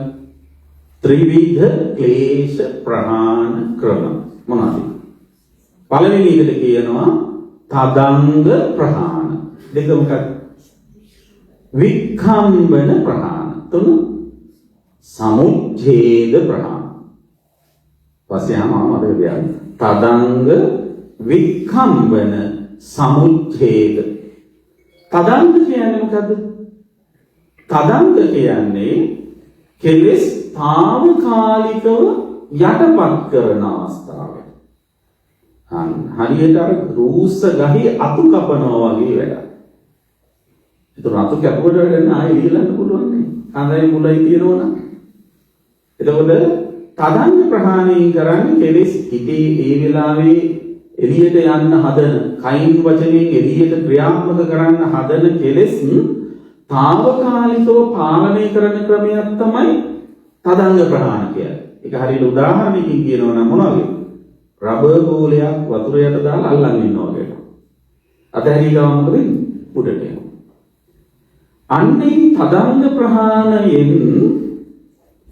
ත්‍රිවිධ ක්ලේශ ප්‍රහාණ ක්‍රම මොනවද? පළවෙනි එකට කියනවා තදංග ප්‍රහාණ. දෙක මොකක්ද? වික්ඛම්බන ප්‍රහාණ. තුන සමුච්ඡේද ප්‍රහාණ. පස්සේ ආමද කියන්නේ තදංග වික්ඛම්බන සමුච්ඡේද. තදංග කියන්නේ මොකද්ද? තදංග කියන්නේ කෙලෙස් తాවකාලිකව යටපත් කරන අවස්ථාව. හරියට අර රූස්ස ගහේ අතු කපනවා වගේ වැඩක්. ඒතර අතු කැපුවට වැඩ ආයෙ ලියලන්න පුළුවන් නේ. කඳයි මුලයි තියෙනවනම්. එතකොට තදංග ප්‍රහාණය කරන්නේ කෙලෙස් හිතේ ඒ වෙලාවේ එළියට යන්න හදන කයින් වචනෙන් එළියට ක්‍රියාත්මක කරන්න හදන කෙලෙස් తాවකාලිකව පාලනය කරන ක්‍රමයක් තමයි තදංග ප්‍රහාණ කියන්නේ. ඒක හරියට උදාහරණයකින් කියනවා නම් මොනවද? රබර් බෝලයක් වතුර යට දාලා අල්ලන් ඉන්නවා වගේ. අතහැරී ගම මොකද වෙන්නේ? උඩට යනවා. අන්නේ තදංග ප්‍රහාණයෙන්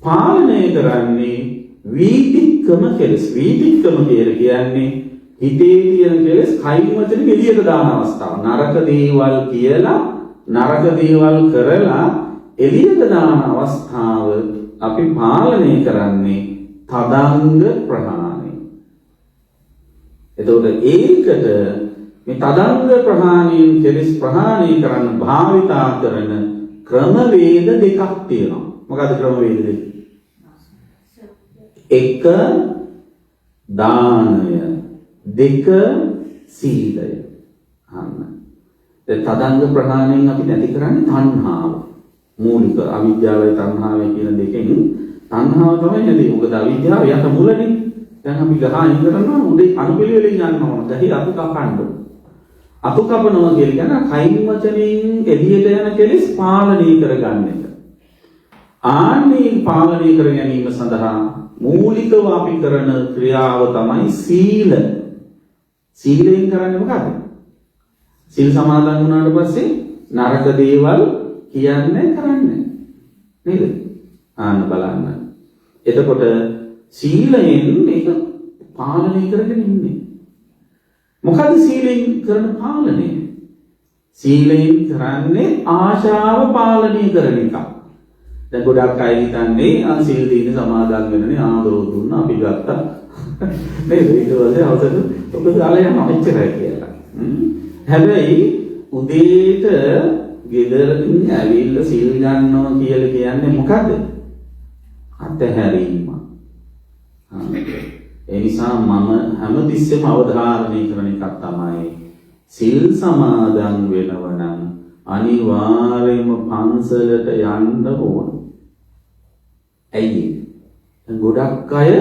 පාලනය කරන්නේ වීතික්කම කෙලස්. වීතික්කම කියලා කියන්නේ හිතේ තියෙන කෙලස් කයින් වචන එළියට දාන අවස්ථාව. නරක දේවල් කියලා නරක දේවල් කරලා එළියට දාන අවස්ථාව අපි පාලනය කරන්නේ තදංග ප්‍රහාණය. එතකොට ඒකට මේ තදංග ප්‍රහාණයෙන් කෙලස් ප්‍රහාණය කරන්න භාවිතා කරන ක්‍රමවේද දෙකක් තියෙනවා. මොකද ක්‍රමවේද දෙක? එක දානය, දෙක සීලය. දැන් තදංග ප්‍රහාණයෙන් අපි නැති කරන්නේ තණ්හාව. මූලික අවිද්‍යාවයි තණ්හාවයි කියන දෙකෙන් තණ්හාව තමයි නැති. මොකද අවිද්‍යාව යට මුලනේ. දැන් අපි ගහ අයින් කරනවා උදේ අනුපිළිවෙලින් යන්න ඕන. ගහේ අතු කපන්න. අතු කපනවා කියන්නේ කයින් වචනෙන් එළියට යන කෙලෙස් පාලනය කරගන්න එක. ආන්නේ පාලනය කර ගැනීම සඳහා මූලිකව අපි කරන ක්‍රියාව තමයි සීල. සීලයෙන් කරන්නේ මොකද? සීල් සමාදන් වුණාට පස්සේ නරක දේවල් කියන්නේ කරන්නේ නේද? ආන්න බලන්න. එතකොට සීලයෙන් මේක පාලනය කරගෙන ඉන්නේ. මොකද සීලෙන් කරන පාලනය? සීලෙන් කරන්නේ ආශාව පාලනය කරන එක. දැන් ගොඩක් අය හිතන්නේ සීල් දීන සමාදන් වෙනනේ ආදරෝ දුන්නා අපි ගත්තා. නේද? ඊට පස්සේ අවසන් ඔබ දාලා යනවා එච්චරයි කියලා. හැබැයි උදේට ගෙදරින් ඇවිල්ලා සීල් ගන්නවා කියලා කියන්නේ මොකද? අතහැරීම. ඒ නිසා මම හැමතිස්සෙම අවධාරණය කරන එකක් තමයි සීල් සමාදන් වෙනව නම් අනිවාර්යයෙන්ම පන්සලට යන්න ඕන. ඇයි? ගොඩක් අය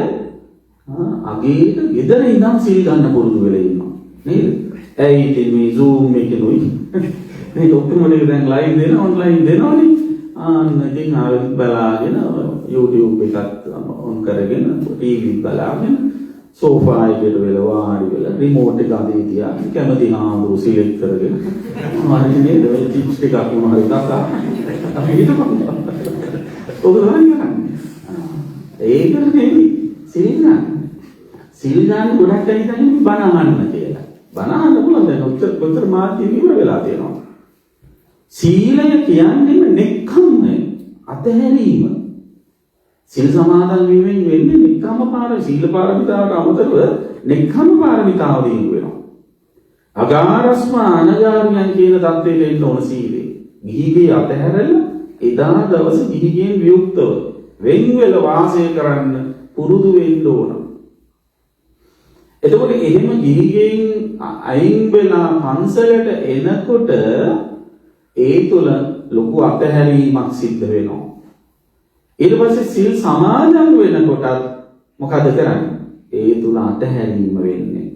අගේට ගෙදර ඉඳන් සීල් ගන්න පුරුදු වෙලා ඉන්නවා. නේද? ඇයි ඉතින් මේ Zoom එකේනොයි මේ ඔක්කොම දැන් ලයිව් දෙන ඔන්ලයින් දෙනවනේ. ඉතින් ආයෙත් බලාගෙන YouTube එකත් ඔන් කරගෙන TV බලාගෙන සෝෆා එකේ වෙලා වාඩි වෙලා රිමෝට් එක අතේ තියාගෙන කැමති හාමුදුරු සිලෙක්ට් කරගෙන හරි නේද ඔය ටිප්ස් ටිකක් මොනවා හරි තාත්තා අපි හිතමු ඔබ හරියන්නේ ඒක නෙමෙයි සිල් ගන්න ගොඩක් අය හිතන්නේ බණ අහන්න කියලා බණ අහන්න පුළුවන් දැන් ඔච්චර මාධ්‍ය ඉවර වෙලා තියෙනවා සීලය කියන්නේ නෙක්ඛම්ම අතහැරීම සීල සමාදන් වීමෙන් වෙන්නේ නෙක්ඛම්ම සීල පාරමිතාවට අමතරව නෙක්ඛම්ම පාරමිතාව දිනු වෙනවා. අගාරස්ම අනගාරියන් කියන தත්ත්වයට එන්න ඕන සීලේ. ගිහිගේ අතහැරලා එදා දවස ගිහිගෙන් වියුක්තව වෙන් වෙලා වාසය කරන්න පුරුදු වෙන්න ඕන. එතකොට එහෙම ගිහිගෙන් අයින් වෙලා පන්සලට එනකොට ඒ තුල ලොකු අතහැරීමක් සිද්ධ වෙනවා. ඊට පස්සේ සිල් සමාදන් වෙනකොටත් මොකද කරන්නේ? ඒ තුල අතහැරීම වෙන්නේ.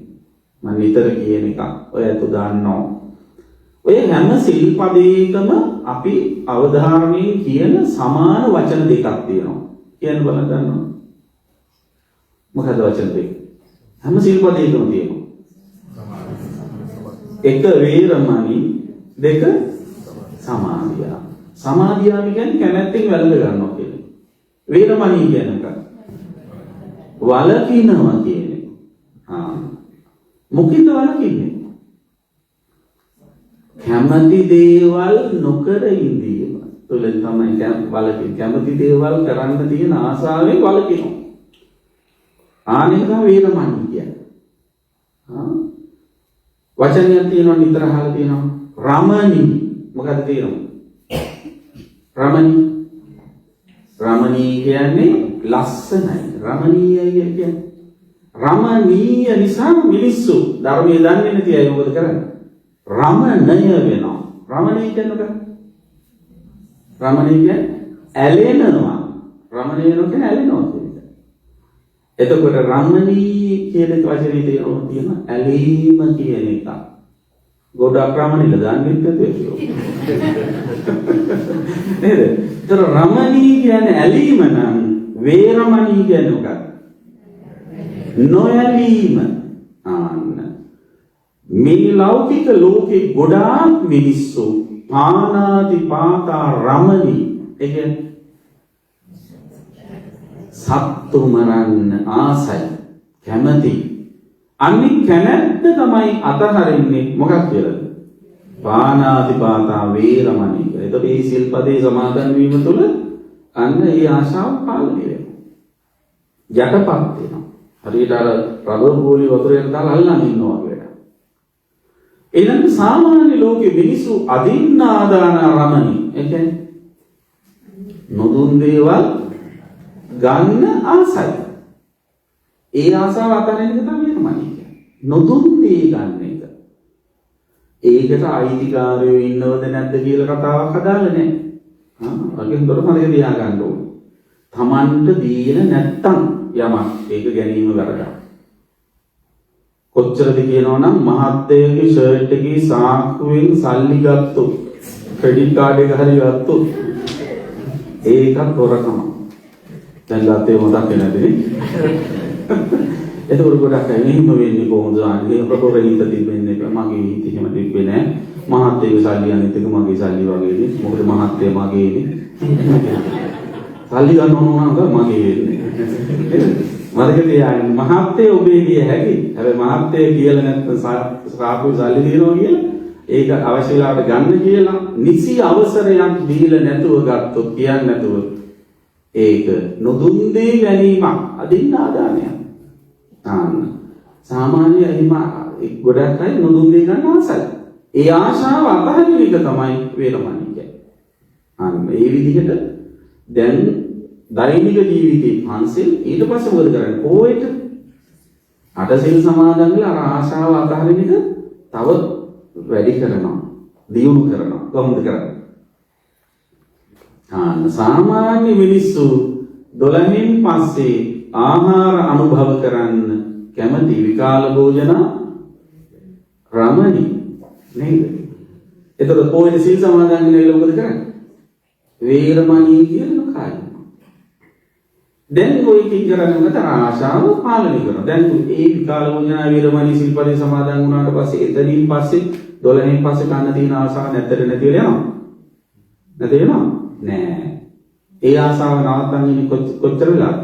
මම නිතර කියන එක. ඔයත් දන්නවා. ඔය හැම සිල්පදයකම අපි අවධාරණයෙන් කියන සමාන වචන දෙකක් තියෙනවා. කියන්න බලන්න ගන්නවා. මොකද වචන දෙක? හැම සිල්පදයකම තියෙනවා. එක වේරමණී දෙක සමාධිය. සමාධිය කියන්නේ කැමැත්තෙන් වැළඳ ගන්නවා කියන්නේ. වේරමණී කියන එක. වලකිනවා කියන්නේ. මොකද වලකින්නේ? කැමැති දේවල් නොකර ඉඳීම. තුල තමයි වලකින. කැමැති දේවල් කරන්න තියෙන ආසාවෙන් වලකිනවා. ආනික වේරමණී කියන්නේ. වචනයක් තියෙනවා නිතර අහලා තියෙනවා. රමණී මොකද තියෙනවා? රමණී කියන්නේ ලස්සනයි. රමණීයයි කියන්නේ රමණීය නිසා මිනිස්සු ධර්මයේ දන්නේ නැති අය මොකද කරන්නේ? රමණය වෙනවා. රමණී කියන්නේ මොකක්ද? රමණී කියන්නේ ඇලෙනවා. රමණය වෙනවා කියන්නේ ඇලෙනවා කියන්නේ. එතකොට රමණී කියන වචනේ තියෙන ඇලීම කියන එක. ගොඩක් රමණීල දාන්නේ නැද්ද? නේද? ඒතර රමණී කියන්නේ ඇලීම නම් වේරමණී කියන්නේ මොකක්ද? නොයලීම. මේ ලෞකික ලෝකේ ගොඩාක් මිනිස්සු පානාතිපාතා රමණී ඒ කියන්නේ සත්තු මරන්න ආසයි කැමති. අනිත් කැමැත්ත තමයි අතහරින්නේ මොකක් කියලාද? පානාතිපාතා වේරමණී කියලා. එතකොට මේ සිල්පදේ සමාදන් වීම තුළ අන්න ඒ ආශාව පාලනය වෙනවා. යටපත් වෙනවා. හරියට අර රබර් බෝලි වතුරෙන් දාලා අල්ලන් ඉන්නවා වගේ. ඊළඟ සාමාන්‍ය ලෝකේ මිනිස්සු අදින්නාදාන රමණී. ඒ කියන්නේ නොදුන් දේවල් ගන්න ආසයි. ඒ ආසාව අතරින් තමයි වේරමණී කියන්නේ. නොදුන් දේ ගන්න එක. ඒකට අයිතිකාරයෝ ඉන්නවද නැද්ද කියලා කතාවක් හදාලා නැහැ. වගේ දොර මතක තියාගන්න ඕනේ. Tamanට දීලා නැත්තම් යමක් ඒක ගැනීම වැරදක්. කොච්චරද කියනවනම් මහත්තයගේ ෂර්ට් එකේ සාක්කුවෙන් සල්ලි ගත්තොත් ක්‍රෙඩිට් කාඩ් එක හරි ගත්තොත් ඒකත් හොරකම. දැන් ගත්තේ මොකක්ද නැතිනේ. එතකොට ගොඩක් අය එහෙම වෙන්නේ කොහොමද? අනේ ප්‍රකෝප හිත තිබෙන්නේ මගේ හිත එහෙම තිබ්බේ නෑ. මහත්තයගේ සල්ලි අනිත් එක මගේ සල්ලි වගේනේ. මොකද මහත්තය මගේනේ. සල්ලි ගන්න ඕන නම් මගේ වෙන්නේ. මතක තියාගන්න මහත්තය ඔබේ කිය හැකි. හැබැයි මහත්තය කියලා නැත්නම් සාපු සල්ලි දෙනවා කියලා ඒක අවශ්‍ය වෙලාවට ගන්න කියලා නිසි අවසරයක් දීලා නැතුව ගත්තොත් කියන්නේ නැතුව ඒක නොදුන් දේ ගැනීමක් අදින්නාදානයක්. සාමාන්‍ය එහෙම ගොඩක් අය නොදුන් දේ ගන්න ආසයි. ඒ ආශාව අතහරින එක තමයි වේරමණී කියන්නේ. අන්න ඒ විදිහට දැන් දෛනික ජීවිතේ පන්සිල් ඊට පස්සේ මොකද කරන්නේ? පොයට අටසිල් සමාදන් වෙලා අර ආශාව අතහරින එක තව වැඩි කරනවා. දියුණු කරනවා. කොහොමද කරන්නේ? සාමාන්‍ය මිනිස්සු 12න් පස්සේ ආහාර අනුභව කරන්න කැමති විකාල භෝජන රමණී නේද? එතකොට පොයේ සීල් සමාදන් වෙලා මොකද කරන්නේ? වේරමණී කියන කාර්යය. දැන් ඔය කින් කරන්නේ නැතර ආශාව පාලනය කරනවා. දැන් ඒ විකාල භෝජන වේරමණී සිල්පදේ සමාදන් වුණාට පස්සේ එතනින් පස්සේ 12න් පස්සේ ගන්න තියෙන ආශාව නැතර නැති වෙලා යනවා. නැති වෙනවා? නෑ. ඒ ආසාව නවත්තන්නේ කොච්චර වෙලාද?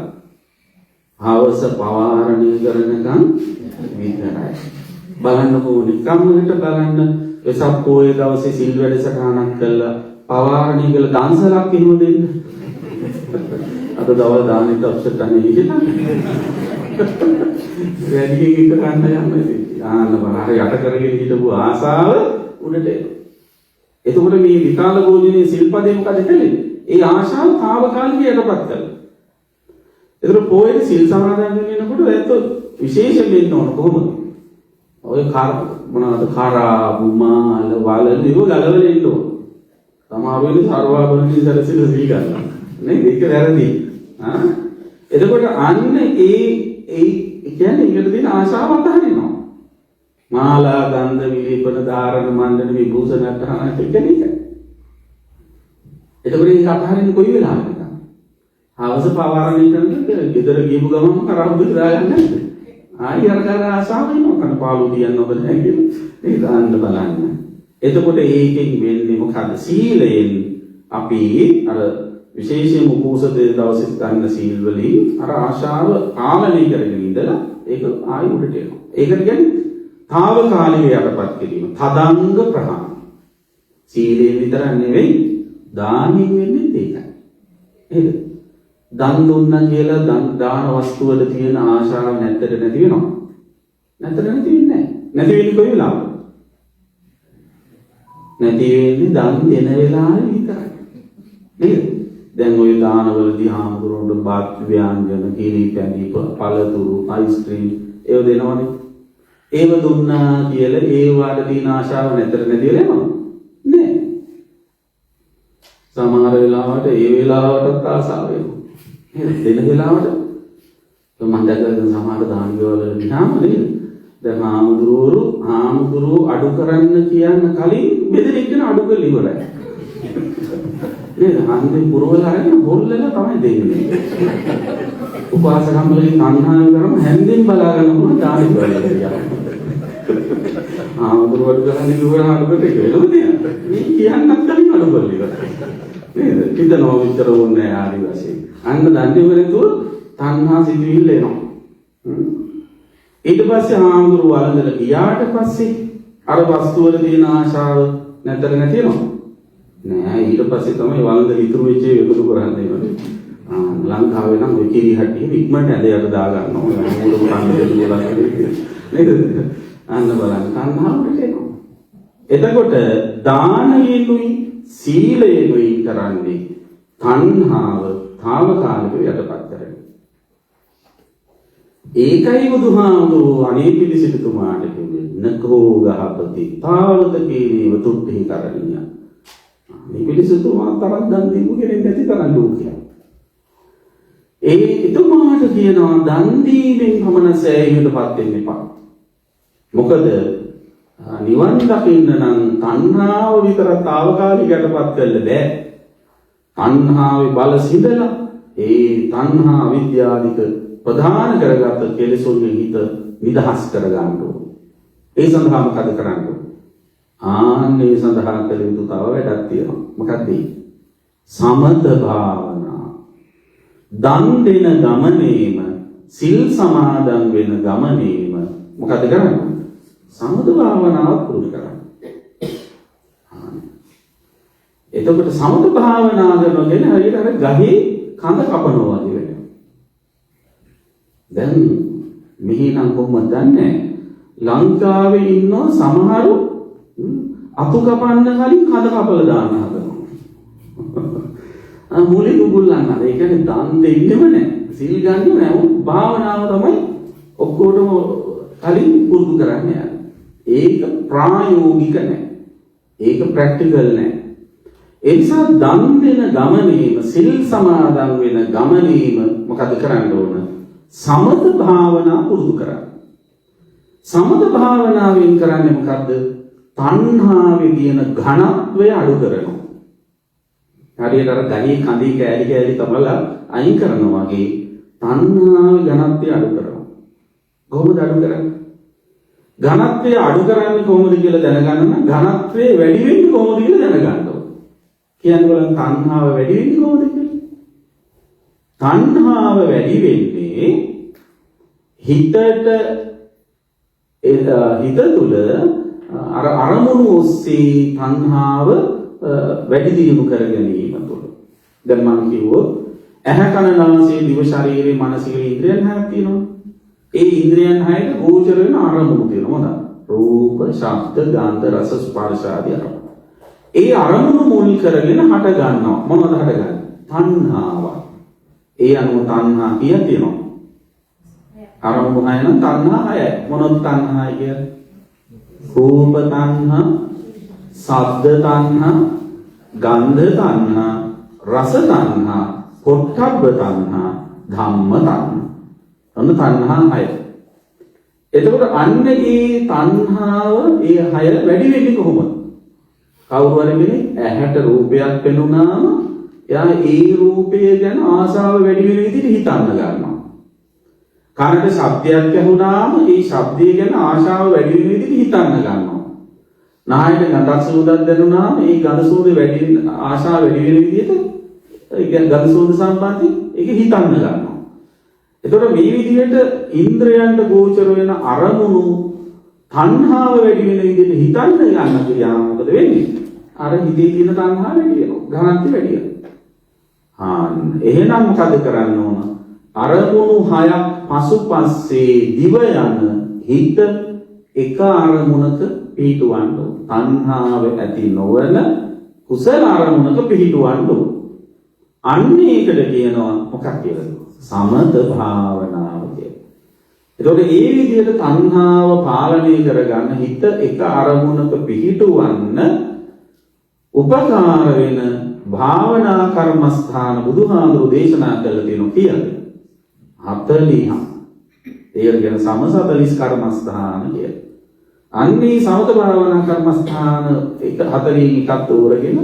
හවස පවාරණය කරනකම් විතරයි. බලන්නකෝ නිකම්මකට බලන්න වෙසක් පොයේ දවසේ සිල් වැඩසටහනක් කළා පවාරණය කළ දන්සලක් එහෙම දෙන්න. අද දවල් දානෙට අප්සෙට් අනේ ඉතින්. වැඩි එක ගන්න යන්නේ. ආන්න බලන්න යට කරගෙන හිටපු ආසාව උඩට එනවා. එතකොට මේ විකාල භෝජනයේ සිල්පදේ මොකද කළේ? ඒ ආශාව తాවකාලිකව යටපත් කළා. එතකොට පොයේ සිල් සමාදන් වෙනකොට ඇත්ත විශේෂයෙන් වෙන්න ඕන කොහොමද? ඔය මොනවාද කරා බුමාල වල දිව ගලවල ඉන්න ඕන. සමහර වෙලේ සර්වාභරණී සරසිල සිල් ගන්නවා. නේ ඒක වැරදි. එතකොට අන්න ඒ කියන්නේ ඒකට තියෙන ආශාව අතහරිනවා. මාලා ගන්ධ විලීපන ධාරණ මණ්ඩන විභූෂණ අටහන කියන්නේ. එතකොට ඒක අතහරින්න කොයි වෙලාවකද? හවස පවාරණය කරනකොට ගෙදර ගිහපු ගමන් කරාබු දාගන්න නැද්ද? ආයි අර ආශාව එනවා කන පාළු තියන්න ඔබ නැහැ කියලා. ඒක දාන්න බලන්න. එතකොට ඒකෙන් වෙන්නේ මොකද? සීලයෙන් අපි අර විශේෂයෙන්ම උපෝසත දවසේ ගන්න සීල් වලින් අර ආශාව පාලනය කරගෙන ඉඳලා ඒක ආයි උඩට එනවා. ඒකට කියන්නේ తాවකාලික යටපත් කිරීම. තදංග ප්‍රහාණ. සීලේ විතරක් නෙවෙයි දානෙන් වෙන්නේ ඒකයි. නේද? දන් දුන්නා කියලා දාන වස්තු වල තියෙන ආශාව නැත්තට නැති වෙනවා. නැත්තට නැති වෙන්නේ නැහැ. නැති වෙන්නේ කොයි වෙලාවද? නැති වෙන්නේ දන් දෙන වෙලාවේ විතරයි. නේද? දැන් ඔය දානවලදී හාමුදුරුවෝ බාත් ව්‍යංජන, කිරි පැණි, පළතුරු, අයිස්ක්‍රීම් ඒව දෙනවනේ. ඒව දුන්නා කියලා ඒ වාට තියෙන ආශාව නැතර නැති වෙලා යනවා. නෑ. සමහර වෙලාවට ඒ වෙලාවටත් ආසාව වෙනවා. දෙන වෙලාවට මම දැක්කම සමහර දානවල ගියාම නේද? දැන් හාමුදුරුවෝ අඩු කරන්න කියන කලින් බෙදෙන එක අඩු කරලා ඉවරයි. නේද? හන්දේ පුරවලාගෙන හොල්ලලා තමයි දෙන්නේ. උපාසකම්මලගේ තණ්හාව කරම හැන්දෙන් බලාගෙන මොන දානි කරලා ආමුදුරවල ගලන්නේ දුවරහකට කියලා දෙයක්. මේ කියන්නත් කලින් අනුබල්ලි කරා. නේද? හිතනවා විතර ඕනේ ආදි වශයෙන්. අන්න දන්නේ වෙලෙතුව තණ්හා සිදුවිල්ල එනවා. ඊට පස්සේ ආමුදුර වළඳලා ගියාට පස්සේ අර වස්තු වල තියෙන ආශාව නැතර නැති වෙනවා. නෑ ඊට පස්සේ තමයි වළඳ ඉතුරු වෙච්ච එකතු කරන්නේ වෙන්නේ. ලංකාවේ නම් ඔය කිරි හට්ටිය ඉක්මනට ඇදයට දා ගන්නවා. මොකද කන්නේ කියලා නේද? අන්න බලන්න තණ්හාවට එනවා. එතකොට දානයෙනුයි සීලයෙනුයි කරන්නේ තණ්හාව తాවකාලිකව යටපත් කරගන්න. ඒකයි බුදුහාමුදුරුවෝ අනේ පිළිසිතුමාට කිව්වේ නකෝ ගහපති තාවතකේනේව තුට්ඨි කරණිය. මේ පිළිසිතුමා තරක් දන් දීපු කෙනෙක් නැති තරම් ලෝකයක්. ඒ එතුමාට කියනවා දන් දීමෙන් පමණ සෑහීමටපත් වෙන්න එපා. මොකද නිවන් දකින්න නම් තණ්හාව විතර తాවකාලිකයටපත් කරන්න බෑ. තණ්හාවේ බල සිඳලා ඒ තණ්හා විද්‍යාදික ප්‍රධාන කරගත්ත කෙලෙසුන්ගේ හිත නිදහස් කරගන්න ඕනේ. ඒ සඳහා මොකද කරන්න ඕනේ? ආන්නේ සඳහා කළ යුතු තව වැඩක් තියෙනවා. මොකක්ද ඒ? සමත භාවනා. දන් දෙන ගමනේම සිල් සමාදන් වෙන ගමනේම මොකද කරන්නේ? සමත භාවනාව පුරුදු කරන්න. එතකොට සමත භාවනාව කරනගෙන හරියට අර ගහේ කඳ කපනවා වගේ වෙනවා. දැන් මෙහි නම් කොහොමද දන්නේ? ලංකාවේ ඉන්න සමහරු අතු කපන්න කලින් කඳ කපලා දාන්න හදනවා. මුලින් උගුල්ලන්න. ඒ කියන්නේ දන් දෙන්නෙම නැහැ. සිල් ගන්නෙම නැහැ. භාවනාව තමයි ඔක්කොටම කලින් පුරුදු කරන්නේ. ඒක ප්‍රායෝගික නැහැ. ඒක ප්‍රැක්ටිකල් නැහැ. ඒ නිසා දන් දෙන ගමනේම සිල් සමාදන් වෙන ගමනේම මොකද කරන්න ඕන? සමත භාවනා පුරුදු කරන්න. සමත භාවනාවෙන් කරන්නේ මොකද්ද? තණ්හාවේ තියෙන ඝනත්වය අඩු කරනවා. හරියට අර ගහේ කඳේ කෑලි කෑලි තමලා අයින් කරනවා වගේ තණ්හාවේ ඝනත්වය අඩු කරනවා. කොහොමද අඩු කරන්නේ? ඝනත්වය අඩු කරන්නේ කොහොමද කියලා දැනගන්න නම් ඝනත්වය වැඩි වෙන්නේ කොහොමද කියලා දැනගන්න ඕනේ. කියන්නේ බලන්න තණ්හාව වැඩි වෙන්නේ කොහොමද කියලා? තණ්හාව වැඩි වෙන්නේ හිත තුළ අර අරමුණු ඔස්සේ තණ්හාව වැඩි දියුණු කර ගැනීම තුළ. දැන් මම කිව්වොත් ඇහැ කන නාසය දිව ශරීරේ මනස කියලා ඉන්ද්‍රියන් හයක් තියෙනවා. ඒ ඉන්ද්‍රියන් හයට ගෝචර වෙන අරමුණු තියෙනවා. මොනවාද? රූප, ශබ්ද, ගන්ධ, රස, ස්පර්ශ ආදී අරමුණු. ඒ අරමුණු මුල් කරගෙන හට ගන්නවා. මොනවද හටගන්නේ? තණ්හාව. ඒ අනුව තණ්හා කිය තියෙනවා. අරමුණු හය නම් තණ්හා හයයි. මොනවද තණ්හා කියන්නේ? රූප තණ්හා, ශබ්ද තණ්හා, ගන්ධ තණ්හා, රස තණ්හා, පොට්ටබ්බ තණ්හා, ධම්ම තණ්හා. ඔන්න තණ්හා හය. එතකොට අන්න ඒ තණ්හාව ඒ හය වැඩි වෙන්නේ කොහොමද? කවුරු හරි කෙනෙක් ඇහැට රූපයක් පෙනුනාම එයා ඒ රූපය ගැන ආසාව වැඩි වෙන විදිහට හිතන්න ගන්නවා. කනට ශබ්දයක් ඇහුනාම ඒ ශබ්දය ගැන ආශාව වැඩි වෙන විදිහට හිතන්න ගන්නවා. නායට ගඳක් සුවඳක් දැනුනාම ඒ ගඳ සුවඳ වැඩි වෙන ආශාව වැඩි වෙන විදිහට ඒ කියන්නේ ගඳ සුවඳ සම්බන්ධයෙන් ඒක හිතන්න ගන්නවා. එතකොට මේ විදිහට ඉන්ද්‍රයන්ට ගෝචර වෙන අරමුණු තණ්හාව වැඩි වෙන විදිහට හිතන්න ගන්න කියනවා. මොකද වෙන්නේ? අර හිතේ තියෙන තණ්හාව වැඩි වෙනවා. ඝනත්වය වැඩි වෙනවා. එහෙනම් මොකද කරන්න ඕන? අරමුණු හයක් පසුපස්සේ දිව යන හිත එක අරමුණක පිහිටවන්න ඕන. තණ්හාව ඇති නොවන කුසල අරමුණක පිහිටවන්න ඕන. අන්න ඒකට කියනවා මොකක් කියලාද? සමත භාවනාව කියලා. එතකොට මේ විදිහට තණ්හාව පාලනය කරගන්න හිත එක අරමුණක පිහිටවන්න උපකාර වෙන භාවනා කර්මස්ථාන බුදුහාමුදුරු දේශනා කළා තියෙනවා කියන්නේ 40. ඒ කියන සමසතලිස් කර්මස්ථාන කියලා. අන්නේ සමත භාවනා කර්මස්ථාන 40 එකක් තෝරගෙන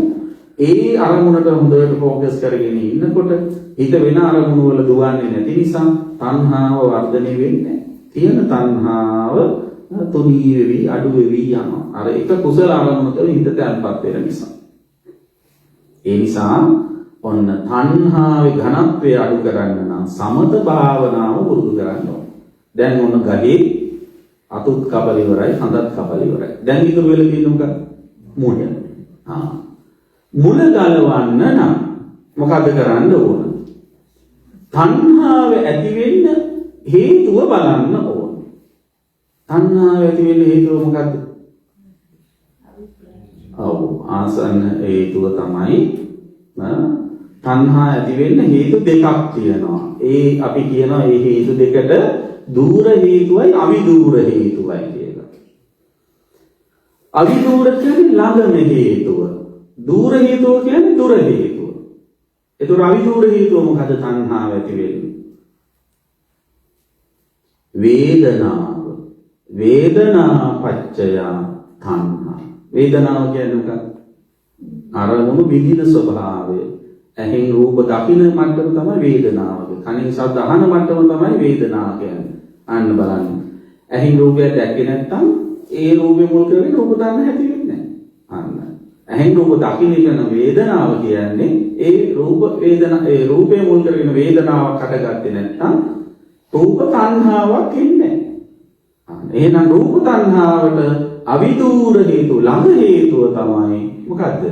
ඒ අරමුණට හොඳට ફોකස් කරගෙන ඉන්නකොට හිත වෙන අරමුණු වල දුවන්නේ නැති නිසා තණ්හාව වර්ධනය වෙන්නේ. තියෙන තණ්හාව තුනී වෙවි අඩු වෙවි යනවා. අර එක කුසල අරමුණක හිත තැන්පත් වෙන නිසා. ඒ නිසා ඔන්න තණ්හාවේ ඝනත්වය අඩු කරන්න නම් සමත භාවනාව පුරුදු කරන්න ඕන. දැන් ඔන්න ගහේ අතුත් කපල ඉවරයි, හඳත් කපල ඉවරයි. දැන් ඉතුරු වෙලා තියෙන්නේ මොකක්ද? මුල. මුල ගලවන්න නම් මොකද කරන්න ඕන? තණ්හාව ඇති වෙන්න හේතුව බලන්න ඕන. තණ්හාව ඇති වෙන්න හේතුව මොකද්ද? ආසන්න හේතුව තමයි තණ්හා ඇති වෙන්න හේතු දෙකක් තියෙනවා. ඒ අපි කියනවා මේ හේතු දෙකට දූර හේතුවයි අවිදූර හේතුවයි කියලා. අවිදූර කියන්නේ ළඟම හේතුව. දූර හේතුව කියන්නේ දුර හේතුව. ඒතර අවිදූර හේතුව මොකද තණ්හාව ඇති වෙන්නේ? වේදනාව. වේදනා පච්චය තණ්හා. වේදනාව කියන්නේ මොකක්ද? අරමුණු විඳින ස්වභාවය. ඇහෙන් රූප දකින්න මට්ටම තමයි වේදනාව. කනින් ශබ්ද අහන මට්ටම තමයි වේදනාව කියන්නේ. අන්න බලන්න. ඇහෙන් රූපය දැක්කේ නැත්නම් ඒ රූපේ මුල් කරගෙන රූප දන්න හැටි වෙන්නේ නැහැ. අන්න. ඇහෙන් රූප දකින්න කියන වේදනාව කියන්නේ ඒ රූපේ මුල් කරගෙන වේදනාවක් හටගත්තේ නැත්නම් රූප තණ්හාවක් ඉන්නේ නැහැ. එහෙනම් රූප තණ්හාවට අවිදූර හේතු ළඟ හේතුව තමයි මොකද්ද?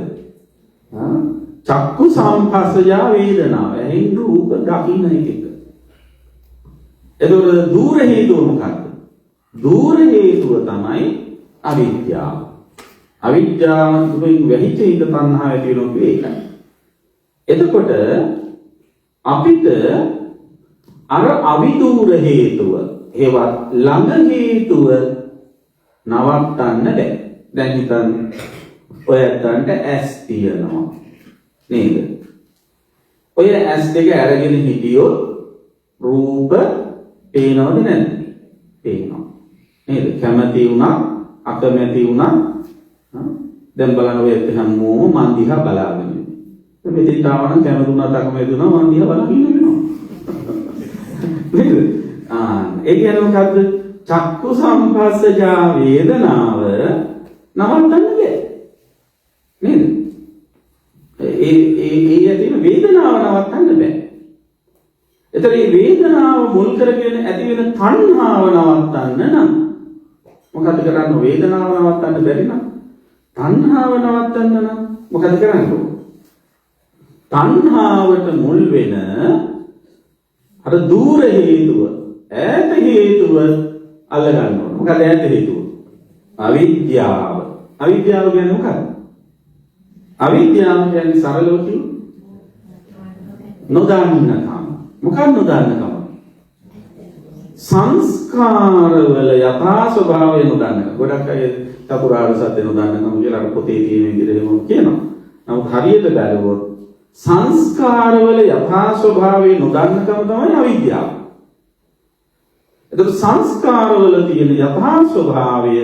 චක්කු සම්පස්සජ වේදනාව. එහෙන් රූප දකින්න එක. එතකොට දූර හේතුව මොකක්ද? දූර හේතුව තමයි අවිද්‍යාව. අවිද්‍යාවෙන් වෙහිච්ච ඉඳ තණ්හාව ඇති වෙනවා ඒකයි. එතකොට අපිට අර අවිදූර හේතුව ඒවත් ළඟ හේතුව නවත්තන්න බැහැ. දැන් හිතන්න ඔයයන්ට ඇස් තියෙනවා නේද? ඔය ඇස් දෙක අරගෙන හිටියොත් රූප පේනවද නැද්ද? පේනවා. නේද? කැමති වුණා, අකමැති වුණා. දැන් බලන්න ඔය හැමෝම මන් දිහා බලාගෙන ඉන්නේ. මෙතෙන් තාවනම් කැමති වුණා, අකමැති වුණා මන් දිහා බලාගෙන ඉන්නවා. නේද? ඒ කියන්නේ මොකද්ද? චක්කු සම්පස්සජ වේදනාව නවත්තන්න බැහැ. නේද? ඒ ඇතින වේදනාව නවත්තන්න බැහැ. එතකොට මේ වේදනාව මුල් කරගෙන ඇති වෙන තණ්හාව නවත්තන්න නම් මොකද කරන්න? වේදනාව නවත්තන්න බැරි නම් තණ්හාව නවත්තන්න නම් මොකද කරන්න ඕන? තණ්හාවට මුල් වෙන අර දූර හේතුව, ඈත හේතුව අල්ල ගන්න ඕන. මොකද ඈත හේතුව? අවිද්‍යාව. අවිද්‍යාව කියන්නේ මොකක්ද? අවිද්‍යාව කියන්නේ සරලව කියු නොදන්නකම. මොකක්ද නොදන්නකම? සංස්කාරවල යථා ස්වභාවය නොදන්නකම. ගොඩක් අය චතුරාර්ය සත්‍ය නොදන්නකම කියලා අර පොතේ තියෙන විදිහට එහෙම කියනවා. නමුත් හරියට බැලුවොත් සංස්කාරවල යථා ස්වභාවය නොදන්නකම තමයි අවිද්‍යාව. එතකොට සංස්කාරවල තියෙන යථා ස්වභාවය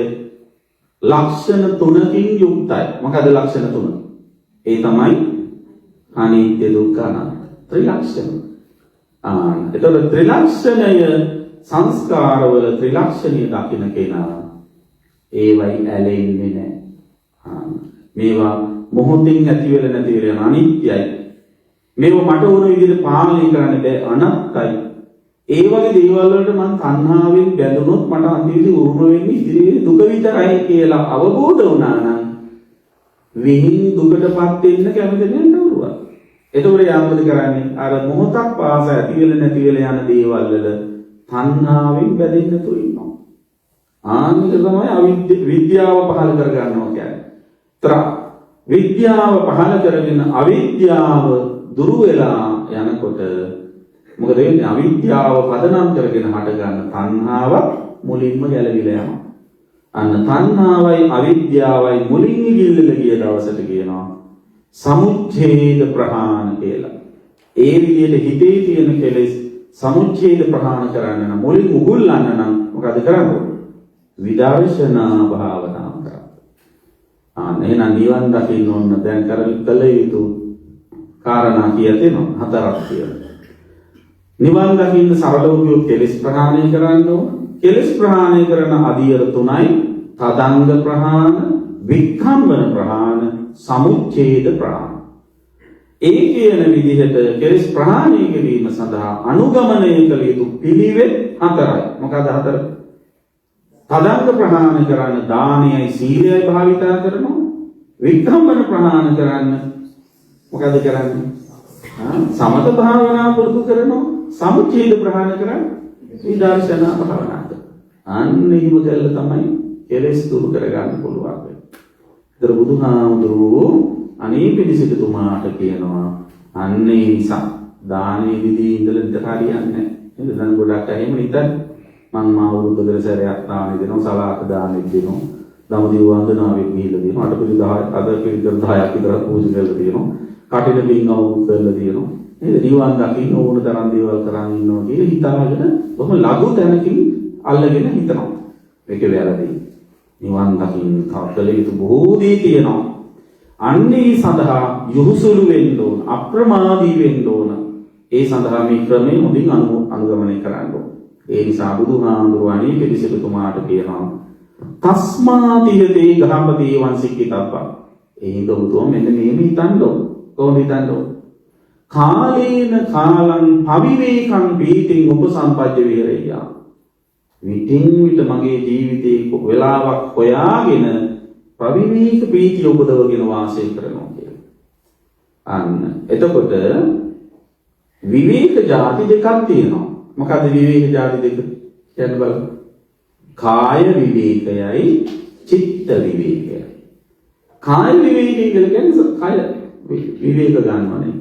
ලක්ෂණ තුනකින් යුක්තයි. මොකද ලක්ෂණ තුන? ඒ තමයි අනිත්‍ය දුක්ඛ අනාත්ම ත්‍රිලක්ෂණ. එතකොට ත්‍රිලක්ෂණය සංස්කාරවල ත්‍රිලක්ෂණිය දකින්න කෙනා ඒවයි ඇලෙන්නේ නැහැ. මේවා මොහොතින් ඇති වෙලා නැති වෙලා යන අනිත්‍යයි. මේවා මට ඕන විදිහට පාලනය කරන්න බෑ අනත්තයි. ඒ වගේ දේවල් වලට මං තණ්හාවෙන් බැඳුනොත් මට අන්තිමට උරුම වෙන්නේ ඉදිරියේ දුක විතරයි කියලා අවබෝධ වුණා නම් විහිං දුකටපත් වෙන්න කැමති නෑ නවරුවා. එතකොට යාමද කරන්නේ අර මොහොතක් පාස ඇති වෙලා නැති වෙලා යන දේවල් වල තණ්හාවෙන් බැඳෙන්න තු ඉන්නවා. ආනික තමයි විද්‍යාව පහල කර ගන්නවා කියන්නේ. විද්‍යාව පහල කරගෙන අවිද්‍යාව දුරු වෙලා යනකොට මොකද වෙන්නේ? අවිද්‍යාව පදනම් කරගෙන හට ගන්න තණ්හාව මුලින්ම ගැලවිලා යනවා. අන්න තණ්හාවයි අවිද්‍යාවයි මුලින් ගිල්ලලා ගිය දවසට කියනවා සමුච්ඡේද ප්‍රහාණ කියලා. ඒ විදිහට හිතේ තියෙන කෙලෙස් සමුච්ඡේද ප්‍රහාණ කරන්න නම් මුලින් උගුල්ලන්න නම් මොකද කරන්නේ? විදර්ශනා භාවනාව කරන්න. එහෙනම් නිවන් දකින්න ඕන දැන් කළ යුතු කාරණා කියලා තියෙනවා හතරක් කියලා. නිවන් දකින්න සරලව කියොත් කෙලෙස් ප්‍රහාණය කරන්න ඕන. කෙලෙස් ප්‍රහාණය කරන අධියර තුනයි තදංග ප්‍රහාණ, වික්ඛම්බන ප්‍රහාණ, සමුච්ඡේද ප්‍රහාණ. ඒ කියන විදිහට කෙලෙස් ප්‍රහාණය කිරීම සඳහා අනුගමනය කළ යුතු පිළිවෙත් හතරයි. මොකද හතර? තදංග ප්‍රහාණය කරන්න දානයයි සීලයයි භාවිතා කරනවා. වික්ඛම්බන ප්‍රහාණය කරන්න මොකද කරන්නේ? සමත භාවනා පුරුදු කරනවා. සමුච්ඡේද ප්‍රහාණය කරන්න විදර්ශනා භාවනා කරනවා. අන්න එහෙම කළා තමයි කෙලෙස් දුරු කරගන්න පුළුවන්. ඒතර බුදුහාමුදුරුවෝ අනේ පිළිසිතුමාට කියනවා අන්නේ නිසා දානේ විදී ඉඳලා හරියන්නේ නැහැ. නේද? දැන් ගොඩක් අය එහෙම හිතන්නේ මං මාවුරුද්ද දෙලසරයක් දානේ දෙනවා, සලාක දානේ දෙනවා, දඹදිව වන්දනාවෙත් ගිහිල්ලා දෙනවා, අටපිරි 10 අද පිරි 10ක් විතර පූජා කරලා දෙනවා, කටින බින් අවුරුදු කරලා දෙනවා. නේද? නිවන් දකින්න ඕන තරම් දේවල් කරන් ඉන්නවා කියලා හිතාගෙන බොහොම ලඝු තැනකින් අල්ලගෙන හිතනවා. මේක වැරදි. නිවන් දකින්න කල යුතු බොහෝ දේ තියෙනවා. අන්නේ සඳහා යොහුසුළු වෙන්න ඕන, අප්‍රමාදී වෙන්න ඕන. ඒ සඳහා මේ ක්‍රමය හොඳින් අනුගමනය කරන්න ඕන. ඒ නිසා බුදුහාමුදුරුවෝ අනේ පිළිසිතුමාට කියනවා තස්මාතියතේ ගහපතේ වංශිකිතප්පා. ඒ හිතවතුන් මෙන්න මේක හිතන්න ඕන. කොහොමද හිතන්න ඕන? කාලේන කාලං පවිවේකං පීතිං උපසම්පජ්ජ විහෙරෙය්‍යා. විටින් විට මගේ ජීවිතේ වෙලාවක් හොයාගෙන පවිවේක ප්‍රීතිය උපදවගෙන වාසය කරනවා කියලා. අන්න එතකොට විවේක ಜಾති දෙකක් තියෙනවා. මොකද්ද විවේක ಜಾති දෙක? කියන්න බලන්න. කාය විවේකයයි චිත්ත විවේකයයි. කාය විවේකය කියලා කියන්නේ කාය විවේක ගන්නවන එක.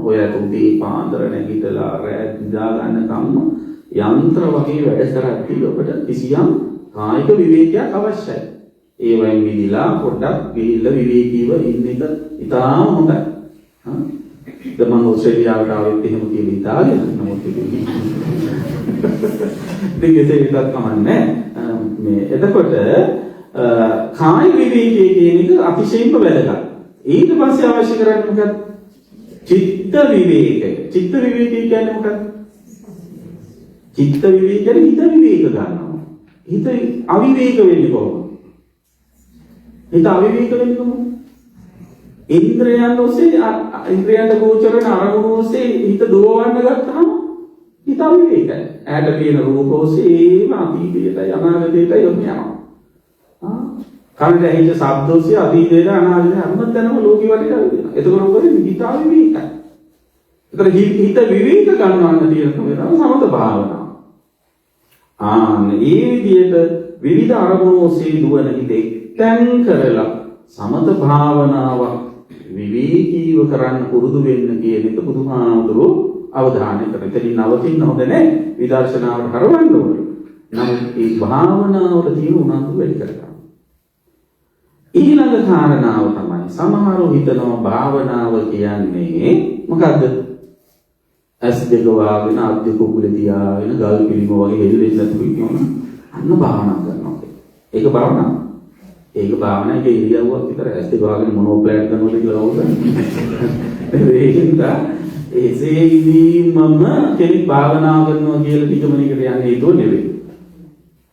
ඔය තුන්දී පාන්දර නැගිටලා රැ නිදා ගන්න කම්ම යන්ත්‍ර වගේ වැඩ කරද්දී ඔබට කිසියම් කායික විවේකයක් අවශ්‍යයි. ඒ වයින් විදිලා පොඩ්ඩක් ගිහිල්ලා විවේකීව ඉන්න එක ඉතාම හොඳයි. මම ඔස්ට්‍රේලියාවට ආවෙත් එහෙම කියලා හිතාගෙන නමුත් දෙකේට කමන්නේ මේ එතකොට කාය විවේකයේ කියන එක අතිශයින්ම වැදගත්. ඊට පස්සේ අවශ්‍ය කරන්නේ මොකක්ද? චිත්ත විවේකය. චිත්ත විවේකය කියන්නේ මොකක්ද? චිත්ත විවේක කියන්නේ හිත විවේක ගන්නවා. හිත අවිවේක වෙන්නේ කොහොමද? හිත අවිවේක වෙන්නේ කොහොමද? ඉන්ද්‍රයන් ඔස්සේ ඉන්ද්‍රයන්ට ගෝචර වෙන අරමුණු ඔස්සේ හිත දුවවන්න ගත්තාම හිත අවිවේකයි. ඈත තියෙන රූප ඔස්සේ ඒම අතීතයටයි අනාගතයටයි යොමු කනට ඇහිච්ච ශබ්ද ඔස්සේ අතීතයට අනාගතයට හැමතැනම ලෝකෙ වටේ යනවා. එතකොට මොකද? හිත අවිවේකයි. ඒතර හිත විවේක ගන්නවන්න තියෙන කමරම සමත භාවනාව. මේ විදිහට විවිධ අරමුණු ඔස්සේ දුවන හිත එක්තැන් කරලා සමත භාවනාවක් විවේකීව කරන්න පුරුදු වෙන්න කියන එක බුදුහාමුදුරුවෝ අවධානය කරනවා. එතනින් නවතින්න හොඳ නැහැ. විදර්ශනාවට හරවන්න ඕනේ. නමුත් මේ භාවනාවට තියෙන උනන්දු වැඩි කරගන්න. ඊළඟ කාරණාව තමයි සමහරව හිතනවා භාවනාව කියන්නේ මොකද්ද? ඇස් දෙක වහගෙන අත් දෙක උගුලේ තියාගෙන ගල් පිළිම වගේ හෙල්ලෙන්න නැතුව ඉන්නවා. අන්න භාවනා කරනවා. ඒක භාවනාව. ඒක භාවනාවේ ඉරියව්වක් විතර ඇස් දෙක වහගෙන මොනෝප්ලෑට් කරනවද කියලා කවුද? ඒකින්ද එසේ ඉදීමම කෙනෙක් භාවනා කරනවා කියලා නිගමනයකට යන්නේ ඒක නෙවෙයි.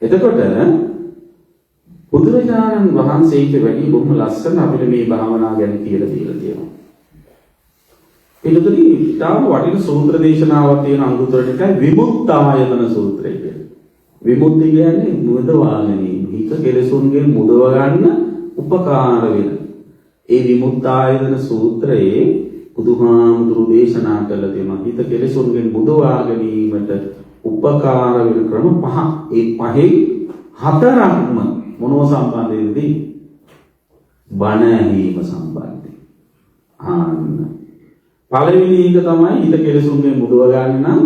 එතකොට බුදුරජාණන් වහන්සේට වැඩි බොහොම ලස්සන අපිට මේ භාවනා ගැන කියලා දීලා තියෙනවා. ඒකදී ඊටාම වටින සූත්‍ර දේශනාවක් තියෙන අංගුත්තර නිකාය විමුක්තායතන සූත්‍රය කියලා. විමුක්ති කියන්නේ මුදවා ගැනීම. හිත කෙලෙසුන්ගෙන් මුදව ගන්න උපකාර වෙන. ඒ විමුක්තායතන සූත්‍රයේ බුදුහාමුදුරු දේශනා කළ තියෙනවා හිත කෙලෙසුන්ගෙන් මුදවා ගැනීමට උපකාර වෙන ක්‍රම පහ. ඒ පහෙන් හතරක්ම මොනව සම්බන්ධයෙන්ද? බණ ඇහිීම සම්බන්ධයි. පළවෙනි එක තමයි හිත කෙලෙසුන්ගෙන් මුදව ගන්න නම්